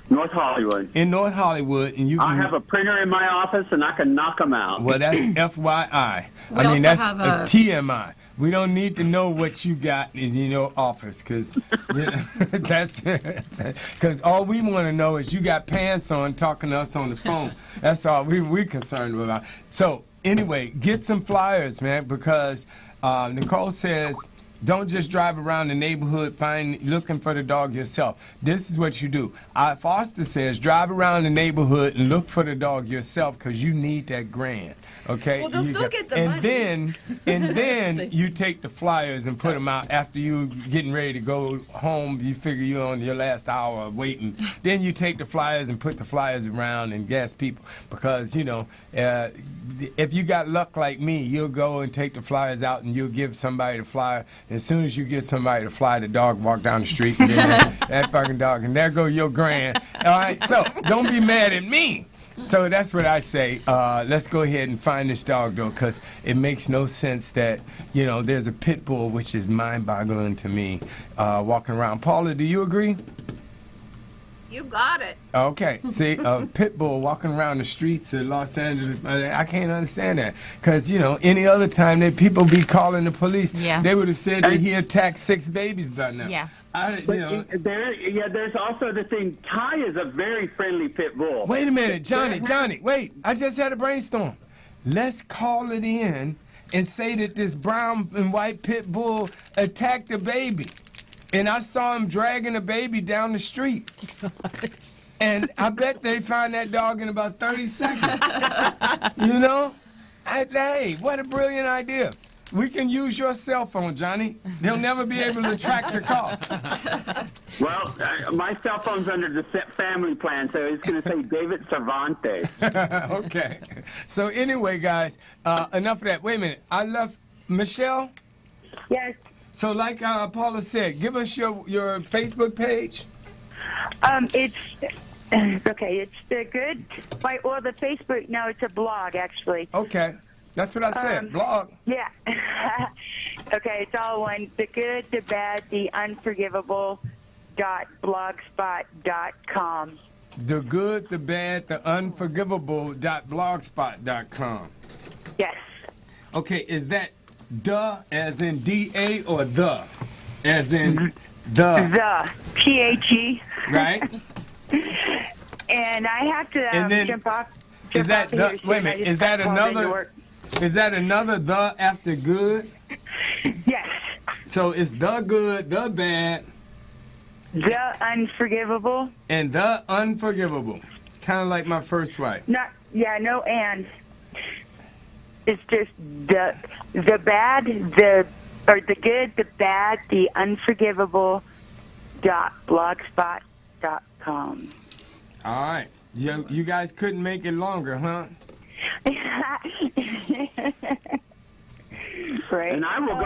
North Hollywood. In North Hollywood. And you can, I have a printer in my office, and I can knock them out. well, that's FYI. We I mean, also that's have a a- TMI. We don't need to know what you got in your office, because that's because all we want to know is you got pants on talking to us on the phone. That's all we concerned about. So anyway, get some flyers, man, because Nicole says don't just drive around the neighborhood looking for the dog yourself. This is what you do. Foster says drive around the neighborhood and look for the dog yourself, because you need that grand. Okay. Well, they'll still get the and money. then you take the flyers and put them out after you getting ready to go home. You figure you're on your last hour of waiting. Then you take the flyers and put the flyers around and gas people, because if you got luck like me, you'll go and take the flyers out and you'll give somebody the flyer. As soon as you give somebody the flyer, the dog walk down the street and then that fucking dog, and there go your grand. All right, so don't be mad at me. So that's what I say. Let's go ahead and find this dog, though, because it makes no sense that, there's a pit bull, which is mind-boggling to me, walking around. Paula, do you agree? You got it. Okay. See, a pit bull walking around the streets of Los Angeles, I can't understand that. Because, any other time that people be calling the police, Yeah. they would have said that he attacked 6 babies by now. Yeah. There's also the thing. Ty is a very friendly pit bull. Wait a minute, Johnny, wait. I just had a brainstorm. Let's call it in and say that this brown and white pit bull attacked a baby. And I saw him dragging a baby down the street. And I bet they find that dog in about 30 seconds. Hey, what a brilliant idea. We can use your cell phone, Johnny. They'll never be able to track the call. Well, my cell phone's under the family plan, so it's going to say David Cervantes. Okay. So anyway, guys, enough of that. Wait a minute. I left Michelle. Yes. So like Paula said, give us your Facebook page. It's okay. It's the good. The Facebook. No, it's a blog actually. Okay. That's what I said. Blog. Yeah. Okay, it's all one. The good, the bad, the unforgivable. .blogspot.com. The good, the bad, the unforgivable.blogspot.com. Yes. Okay, is that the as in D-A or the as in the? The. THE. Right? And I have to And then, jump off. Is that off of the, here soon. wait a I minute, just is that got called into another work. is that another the after good? Yes. So it's the good, the bad, The unforgivable. and the unforgivable. Kind of like my first wife. No and. It's just the bad, the good, the bad, the unforgivable. .blogspot.com. All right. You guys couldn't make it longer, huh? Right. And I will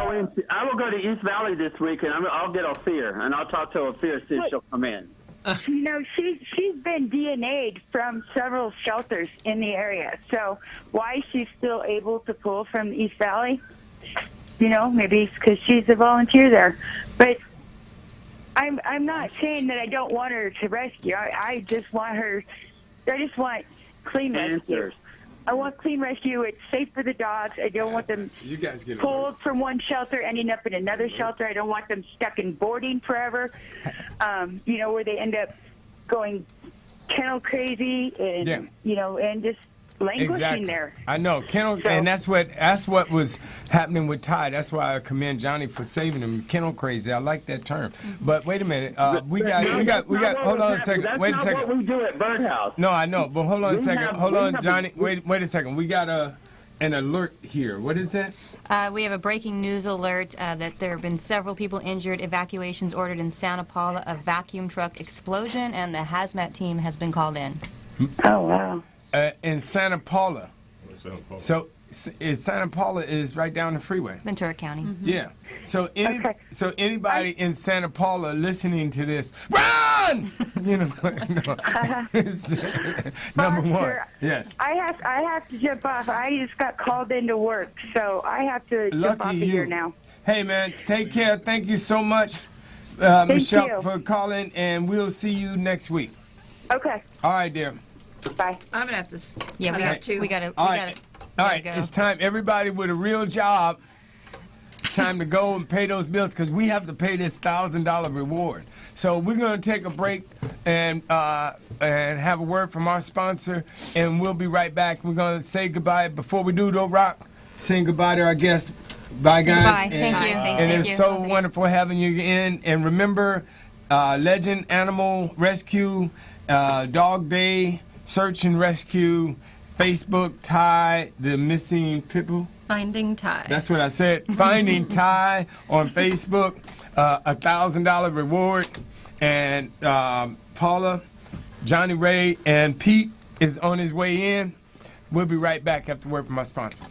go to East Valley this week, and I'll get Ophir, and I'll talk to Ophir, see if she'll come in. She's been DNA'd from several shelters in the area. So why she's still able to pull from East Valley, maybe it's because she's a volunteer there. But I'm not saying that I don't want her to rescue. I just want clean rescue. Answers. I want clean rescue. It's safe for the dogs. I don't want them You guys get pulled alerts. from one shelter, ending up in another shelter. I don't want them stuck in boarding forever, where they end up going kennel crazy and, and just languishing there. I know, kennel, and that's what was happening with Ty. That's why I commend Johnny for saving him. Kennel crazy. I like that term. But wait a minute. We got. Hold on a second. Wait a second. That's not what we do at Birdhouse. No, I know. But hold on a second. Hold on, Johnny. Wait a second. We got an alert here. What is that? We have a breaking news alert that there have been several people injured. Evacuations ordered in Santa Paula. A vacuum truck explosion, and the hazmat team has been called in. Oh, wow. In Santa Paula. So Santa Paula is right down the freeway. Ventura County. Mm-hmm. Yeah. So anybody in Santa Paula listening to this, run! Number one. Yes. I have to jump off. I just got called into work, so I have to jump off of here now. Hey, man, take care. Thank you so much, Michelle, for calling, and we'll see you next week. Okay. All right, dear. Bye. I'm gonna have to. Yeah, we got to. All right, it's time. Everybody with a real job, it's time to go and pay those bills because we have to pay this $1,000 reward. So we're going to take a break and have a word from our sponsor, and we'll be right back. We're going to say goodbye. Before we do, though, Rock, saying goodbye to our guests. Bye, guys. Bye. Thank you. And it's so wonderful having you in. And remember, Legend Animal Rescue, Dog Day, Search and Rescue, Facebook, Ty, the missing pitbull. Finding Ty. That's what I said. Finding Ty on Facebook, $1,000 reward. And Paula, Johnny Ray, and Pete is on his way in. We'll be right back after word from our sponsor.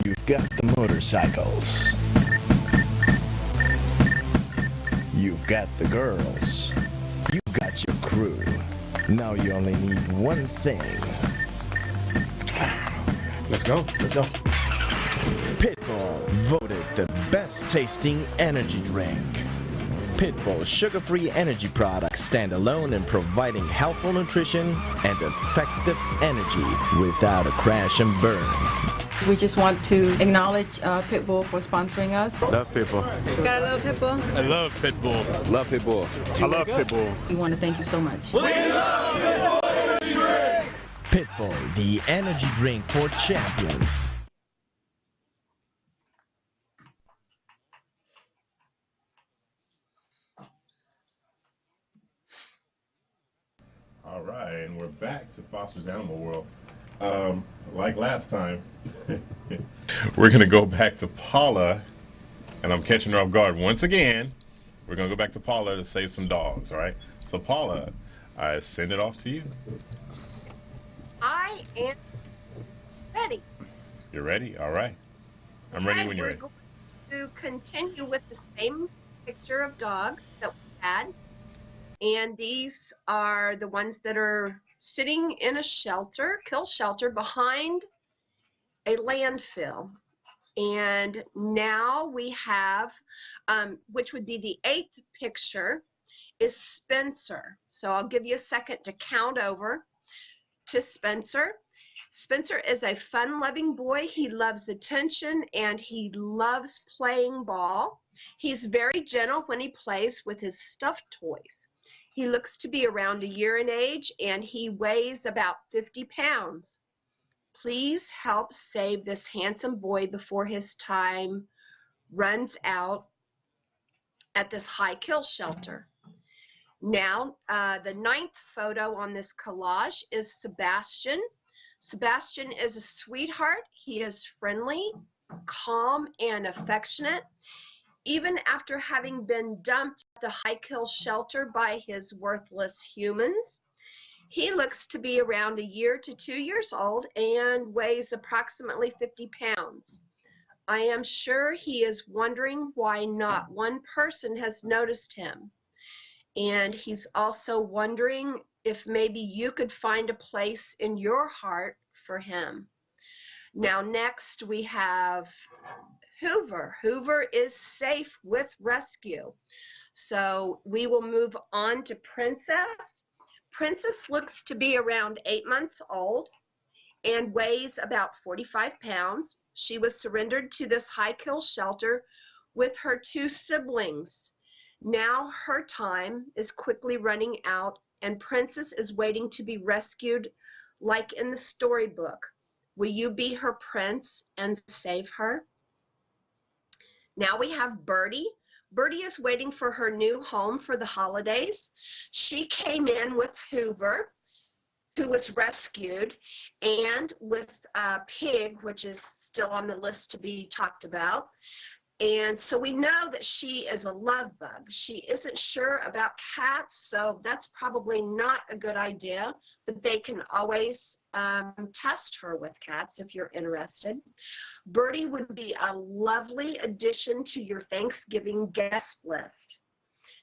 You've got the motorcycles. You've got the girls. You've got your crew. Now you only need one thing. Let's go. Pitbull, voted the best tasting energy drink. Pitbull sugar-free energy products stand alone in providing healthful nutrition and effective energy without a crash and burn. We just want to acknowledge Pitbull for sponsoring us. Love Pitbull. Gotta love Pitbull. I love Pitbull. Love Pitbull. I love Pitbull. We want to thank you so much. We love Pitbull. Pitbull, the energy drink for champions. right, and we're back to Foster's Animal World. Like last time, we're going to go back to Paula, and I'm catching her off guard once again. We're going to go back to Paula to save some dogs, all right? So, Paula, I send it off to you. I am ready. You're ready? All right. I'm ready when you're ready. We're going to continue with the same picture of dog that we had. And these are the ones that are sitting in a shelter, kill shelter, behind a landfill. And now we have, which would be the 8th picture, is Spencer. So I'll give you a second to count over to Spencer. Spencer is a fun-loving boy. He loves attention and he loves playing ball. He's very gentle when he plays with his stuffed toys. He looks to be around a year in age and he weighs about 50 pounds. Please help save this handsome boy before his time runs out at this high kill shelter. Now, the 9th photo on this collage is Sebastian. Sebastian is a sweetheart. He is friendly, calm, and affectionate. Even after having been dumped at the high kill shelter by his worthless humans, he looks to be around a year to 2 years old and weighs approximately 50 pounds. I am sure he is wondering why not one person has noticed him. And he's also wondering if maybe you could find a place in your heart for him. Now next we have Hoover. Hoover is safe with rescue. So we will move on to Princess. Princess looks to be around 8 months old and weighs about 45 pounds. She was surrendered to this high kill shelter with her 2 siblings. Now her time is quickly running out and Princess is waiting to be rescued like in the storybook. Will you be her prince and save her? Now we have Birdie. Birdie is waiting for her new home for the holidays. She came in with Hoover, who was rescued, and with Pig, which is still on the list to be talked about. And so we know that she is a love bug. She isn't sure about cats, so that's probably not a good idea, but they can always test her with cats if you're interested. Birdie would be a lovely addition to your Thanksgiving guest list.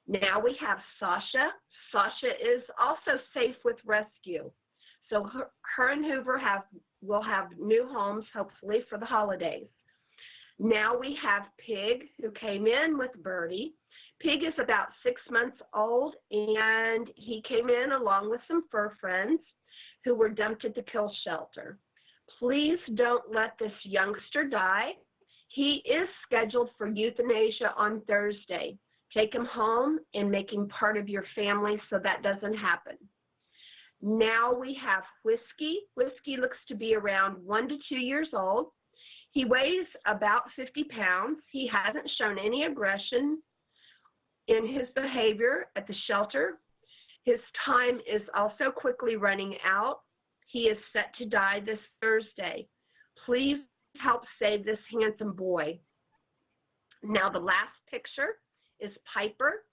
Now we have Sasha. Sasha is also safe with rescue. So her and Hoover will have new homes, hopefully, for the holidays. Now we have Pig, who came in with Birdie. Pig is about 6 months old, and he came in along with some fur friends who were dumped at the kill shelter. Please don't let this youngster die. He is scheduled for euthanasia on Thursday. Take him home and make him part of your family so that doesn't happen. Now we have Whiskey. Whiskey looks to be around 1 to 2 years old. He weighs about 50 pounds. He hasn't shown any aggression in his behavior at the shelter. His time is also quickly running out. He is set to die this Thursday. Please help save this handsome boy. Now the last picture is Piper.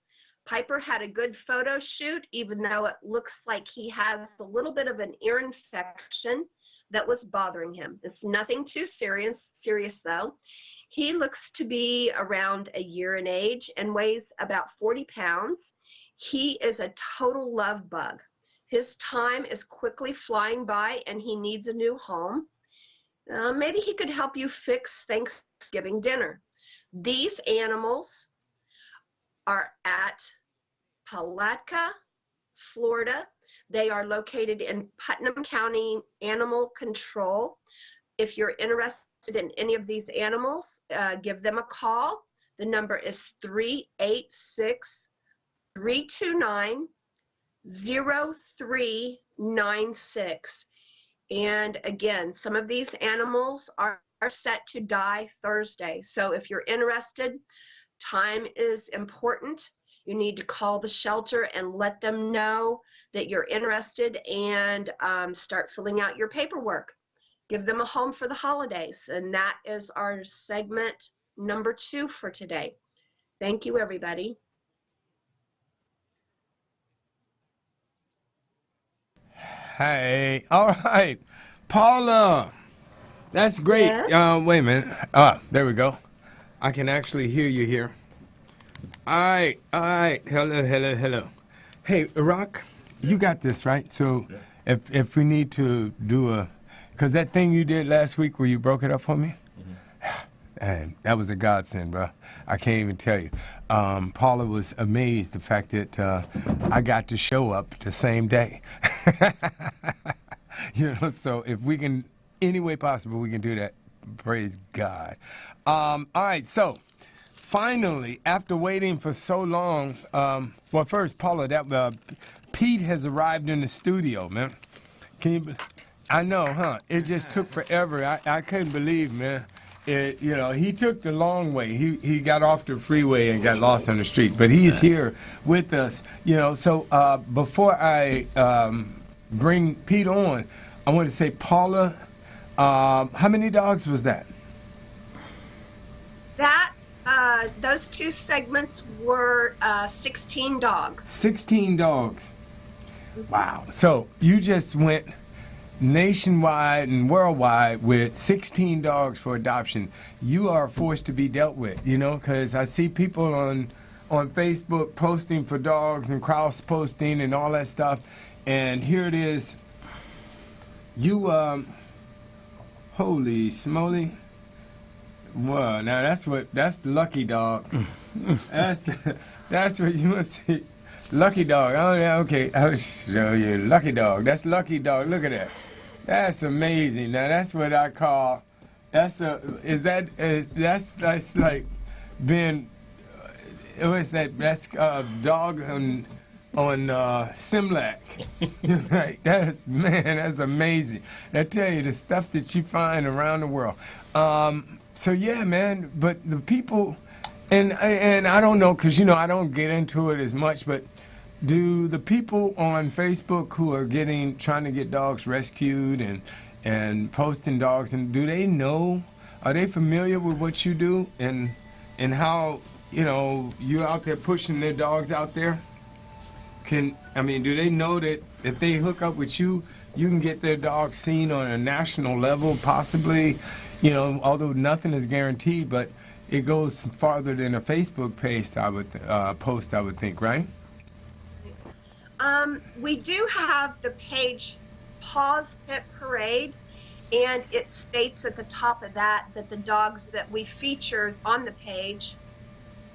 Piper had a good photo shoot, even though it looks like he has a little bit of an ear infection that was bothering him. It's nothing too serious though. He looks to be around a year in age and weighs about 40 pounds. He is a total love bug. His time is quickly flying by and he needs a new home. Maybe he could help you fix Thanksgiving dinner. These animals are at Palatka, Florida. They are located in Putnam County Animal Control. If you're interested in any of these animals, give them a call. The number is 386-329-0396. And again, some of these animals are set to die Thursday. So if you're interested, time is important. You need to call the shelter and let them know that you're interested and start filling out your paperwork. Give them a home for the holidays. And that is our segment number 2 for today. Thank you, everybody. Hey, all right, Paula. That's great. Yes? Wait a minute. There we go. I can actually hear you here. All right, all right. Hello, hello, hello. Hey, Rock, you got this, right? So if we need to do because that thing you did last week where you broke it up for me, and that was a godsend, bro. I can't even tell you. Paula was amazed the fact that I got to show up the same day. You know, so if we can, any way possible, we can do that. Praise God. All right, so finally, after waiting for so long, well, first, Paula, that Pete has arrived in the studio, man. Can you? I know, huh? It just took forever. I couldn't believe, man. You know, he took the long way. He got off the freeway and got lost on the street. But he's here with us, you know. So before I bring Pete on, I want to say, Paula, how many dogs was that? Those 2 segments were 16 dogs. 16 dogs. Wow. So you just went nationwide and worldwide with 16 dogs for adoption. You are a force to be dealt with, you know, because I see people on Facebook posting for dogs and cross posting and all that stuff. And here it is. You, holy smoly. Well, now that's the lucky dog. That's what you want to see. Lucky dog. Oh, yeah, okay. I'll show you. Lucky dog. That's lucky dog. Look at that. That's amazing. Now that's what I call. That's like being. What's that? That's dog on Simlac. Right. That's amazing. I tell you the stuff that you find around the world. So yeah, man. But the people, and I don't know, because you know I don't get into it as much, but do the people on Facebook who are trying to get dogs rescued and posting dogs, and do they know? Are they familiar with what you do and how, you know, you're out there pushing their dogs out there? Do they know that if they hook up with you, you can get their dog seen on a national level, possibly? You know, although nothing is guaranteed, but it goes farther than a Facebook post, I would think, right? We do have the page Paws Pet Parade, and it states at the top of that the dogs that we featured on the page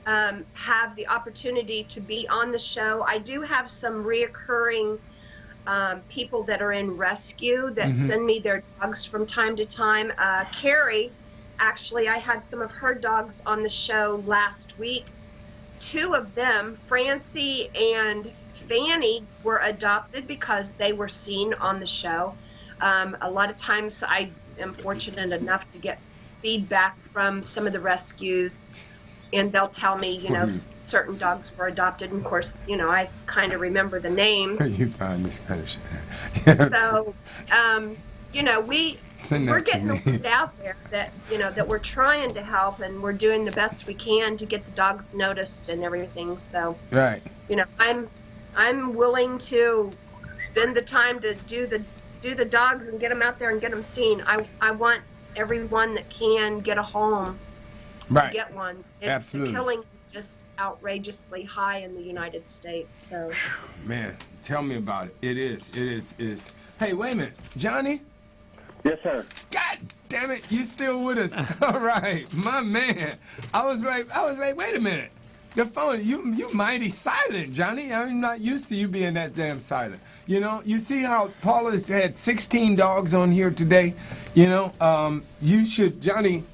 have the opportunity to be on the show. I do have some reoccurring people that are in rescue that send me their dogs from time to time. Carrie, actually, I had some of her dogs on the show last week. 2 of them, Francie and Fanny, were adopted because they were seen on the show. A lot of times I am fortunate enough to get feedback from some of the rescues, and they'll tell me, you know, certain dogs were adopted. And of course, you know, I kind of remember the names. You find this kind of shit. So, you know, we're getting the word out there that, you know, that we're trying to help, and we're doing the best we can to get the dogs noticed and everything. So, right. You know, I'm willing to spend the time to do the dogs and get them out there and get them seen. I want everyone that can get a home to get one. Absolutely. The killing is just outrageously high in the United States. So, man, tell me about it. It is. Hey, wait a minute, Johnny. Yes, sir. God damn it, you still with us? All right, my man. I was like, wait a minute. The phone, you mighty silent, Johnny. I'm not used to you being that damn silent. You know, you see how Paula's had 16 dogs on here today? You know, you should, Johnny,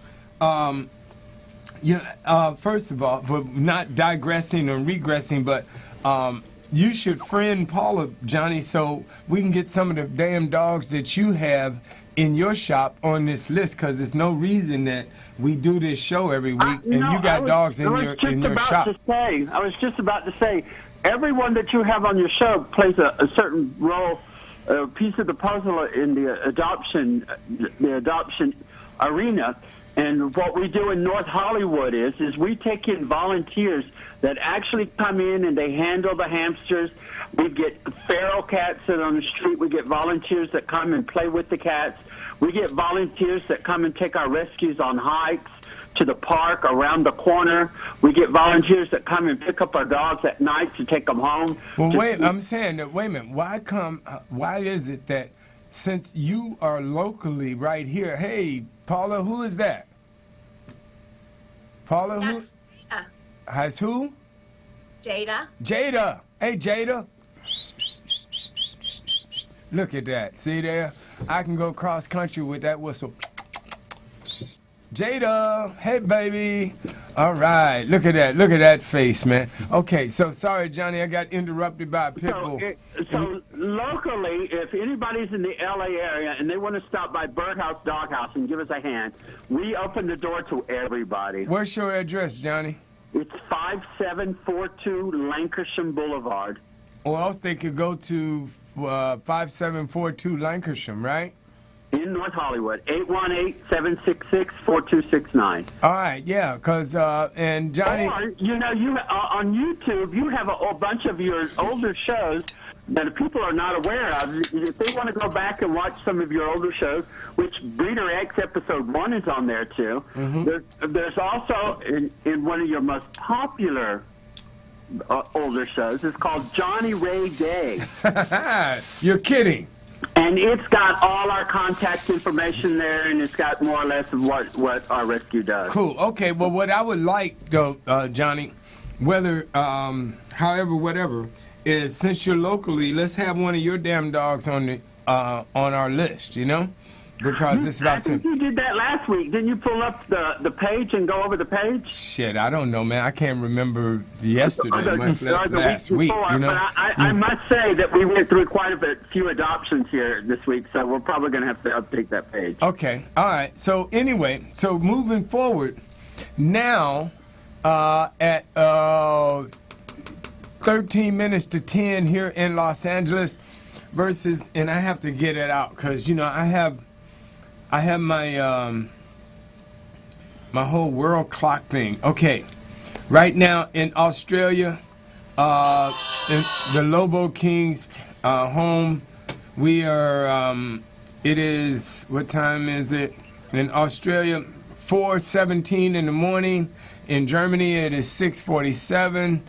first of all, for not digressing or regressing, but you should friend Paula, Johnny, so we can get some of the damn dogs that you have in your shop on this list, because there's no reason that we do this show every week and you got dogs in your shop. I was just about to say, everyone that you have on your show plays a certain role, a piece of the puzzle in the adoption arena. And what we do in North Hollywood is we take in volunteers that actually come in and they handle the hamsters. We get feral cats that are on the street. We get volunteers that come and play with the cats. We get volunteers that come and take our rescues on hikes to the park around the corner. We get volunteers that come and pick up our dogs at night to take them home. Well, I'm saying that, wait a minute. Why is it that since you are locally right here, hey, Paula, who is that? Paula, who? Jada. Has who? Jada. Jada. Hey, Jada. Look at that. See there? I can go cross country with that whistle. Jada. Hey, baby. All right. Look at that. Look at that face, man. Okay, so sorry, Johnny. I got interrupted by a pit bull. So locally, if anybody's in the L.A. area and they want to stop by Birdhouse Doghouse and give us a hand, we open the door to everybody. What's your address, Johnny? It's 5742 Lancashire Boulevard. Or else they could go to 5742 Lancashire, right? In North Hollywood, 818-766-4269. All right, yeah, because, and Johnny... Or, you know, on YouTube, you have a bunch of your older shows that people are not aware of. If they want to go back and watch some of your older shows, which Breeder X Episode 1 is on there, too. Mm-hmm. There's also, in one of your most popular older shows, it's called Johnny Ray Day. You're kidding. And it's got all our contact information there, and it's got more or less of what our rescue does. Cool. Okay, well, what I would like, though, Johnny, whether, however, whatever, is since you're locally, let's have one of your damn dogs on our list, you know? Because it's about... I think you did that last week. Didn't you pull up the page and go over the page? Shit, I don't know, man. I can't remember yesterday, much less last week, you know? But I must say that we went through quite a few adoptions here this week, so we're probably going to have to update that page. Okay, all right. So anyway, so moving forward, now at 13 minutes to 10 here in Los Angeles versus, and I have to get it out because, you know, I have my my whole world clock thing. Okay, right now in Australia, in the Lobo Kings home, we are. It is, what time is it in Australia? 4:17 in the morning. In Germany, it is 6:47.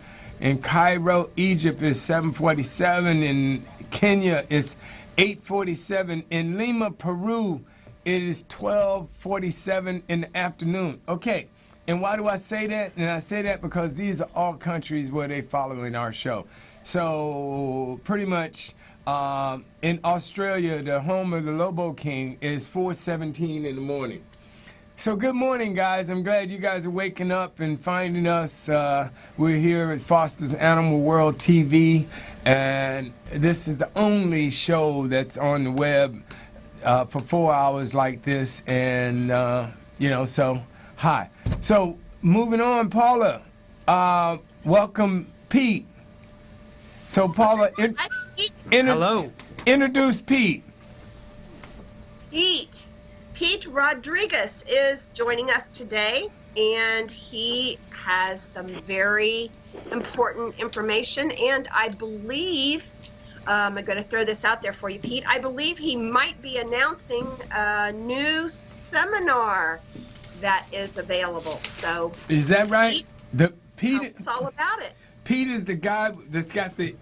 In Cairo, Egypt, is 7:47. In Kenya, it's 8:47. In Lima, Peru, it is 12:47 in the afternoon. Okay, and why do I say that? And I say that because these are all countries where they following our show. So pretty much in Australia, the home of the Lobo King, is 4:17 in the morning. So good morning, guys. I'm glad you guys are waking up and finding us. We're here at Foster's Animal World TV, and this is the only show that's on the web for 4 hours like this. And, you know, so, hi. So, moving on, Paula. Welcome, Pete. So, Paula, hello. Introduce Pete. Pete Rodrigues is joining us today, and he has some very important information, and I believe, I'm going to throw this out there for you, Pete, I believe he might be announcing a new seminar that is available. So, is that right? Pete, it's all about it. Pete is the guy that's got the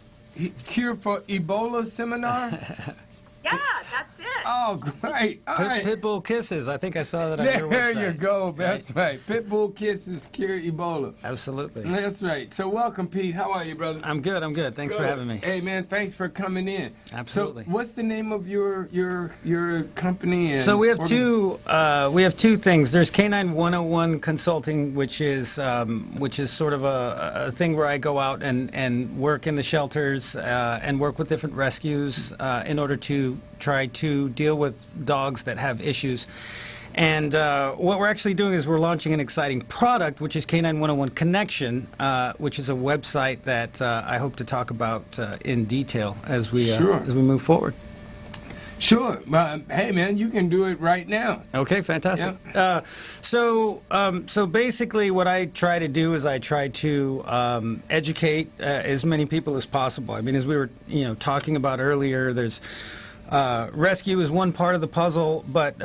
Cure for Ebola seminar? Yeah, that's it. Oh, great. All right. Pitbull Kisses. I think I saw that on your website. There you go. That's right. Pitbull Kisses Cure Ebola. Absolutely. That's right. So welcome, Pete. How are you, brother? I'm good. I'm good. Thanks for having me. Hey, man. Thanks for coming in. Absolutely. So what's the name of your company? And so we have two things. There's K-9 101 Consulting, which is sort of a thing where I go out and work in the shelters and work with different rescues in order to try to deal with dogs that have issues. And what we're actually doing is we're launching an exciting product, which is K-9 101 Connection, which is a website that I hope to talk about in detail as we move forward. Sure. Hey, man, you can do it right now. Okay, fantastic. Yeah. So basically what I try to do is I try to educate as many people as possible. I mean, as we were talking about earlier, there's rescue is one part of the puzzle, but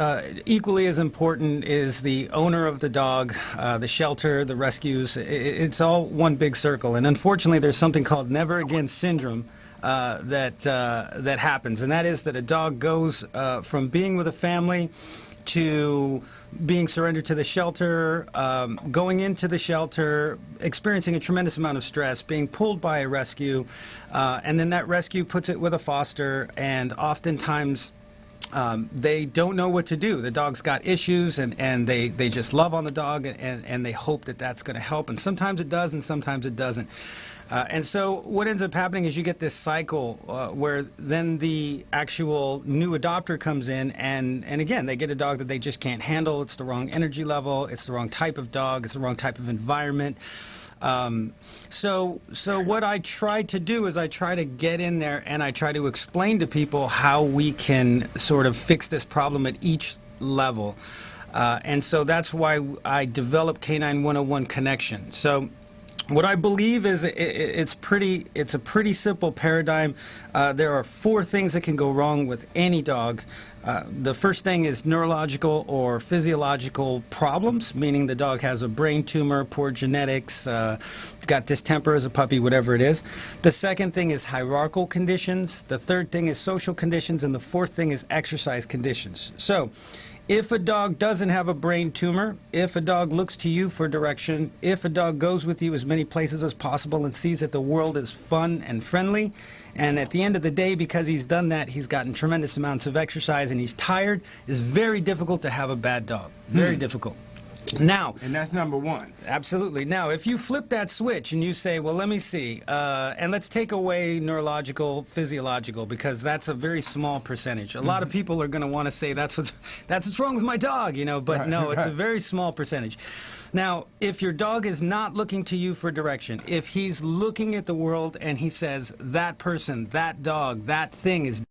equally as important is the owner of the dog, the shelter, the rescues. It's all one big circle. And unfortunately, there's something called never again syndrome that happens, and that is that a dog goes from being with a family to being surrendered to the shelter, going into the shelter, experiencing a tremendous amount of stress, being pulled by a rescue, and then that rescue puts it with a foster, and oftentimes they don't know what to do. The dog's got issues, and they just love on the dog, and they hope that that's going to help, and sometimes it does, and sometimes it doesn't. And so what ends up happening is you get this cycle where then the actual new adopter comes in, and again, they get a dog that they just can't handle. It's the wrong energy level. It's the wrong type of dog. It's the wrong type of environment. So what I try to do is I try to get in there and I try to explain to people how we can sort of fix this problem at each level. And so that's why I developed K-9 101 Connection. So what I believe is it's a pretty simple paradigm. There are 4 things that can go wrong with any dog. The first thing is neurological or physiological problems, meaning the dog has a brain tumor, poor genetics, got distemper as a puppy, whatever it is. The second thing is hierarchical conditions. The third thing is social conditions. And the fourth thing is exercise conditions. So if a dog doesn't have a brain tumor, if a dog looks to you for direction, if a dog goes with you as many places as possible and sees that the world is fun and friendly, and at the end of the day, because he's done that, he's gotten tremendous amounts of exercise and he's tired, it's very difficult to have a bad dog. Very difficult. Now, and that's number 1. Absolutely. Now, if you flip that switch and you say, well, let me see, and let's take away neurological, physiological, because that's a very small percentage. A lot of people are going to want to say that's what's wrong with my dog, but no, it's a very small percentage. Now, if your dog is not looking to you for direction, if he's looking at the world and he says, that person, that dog, that thing is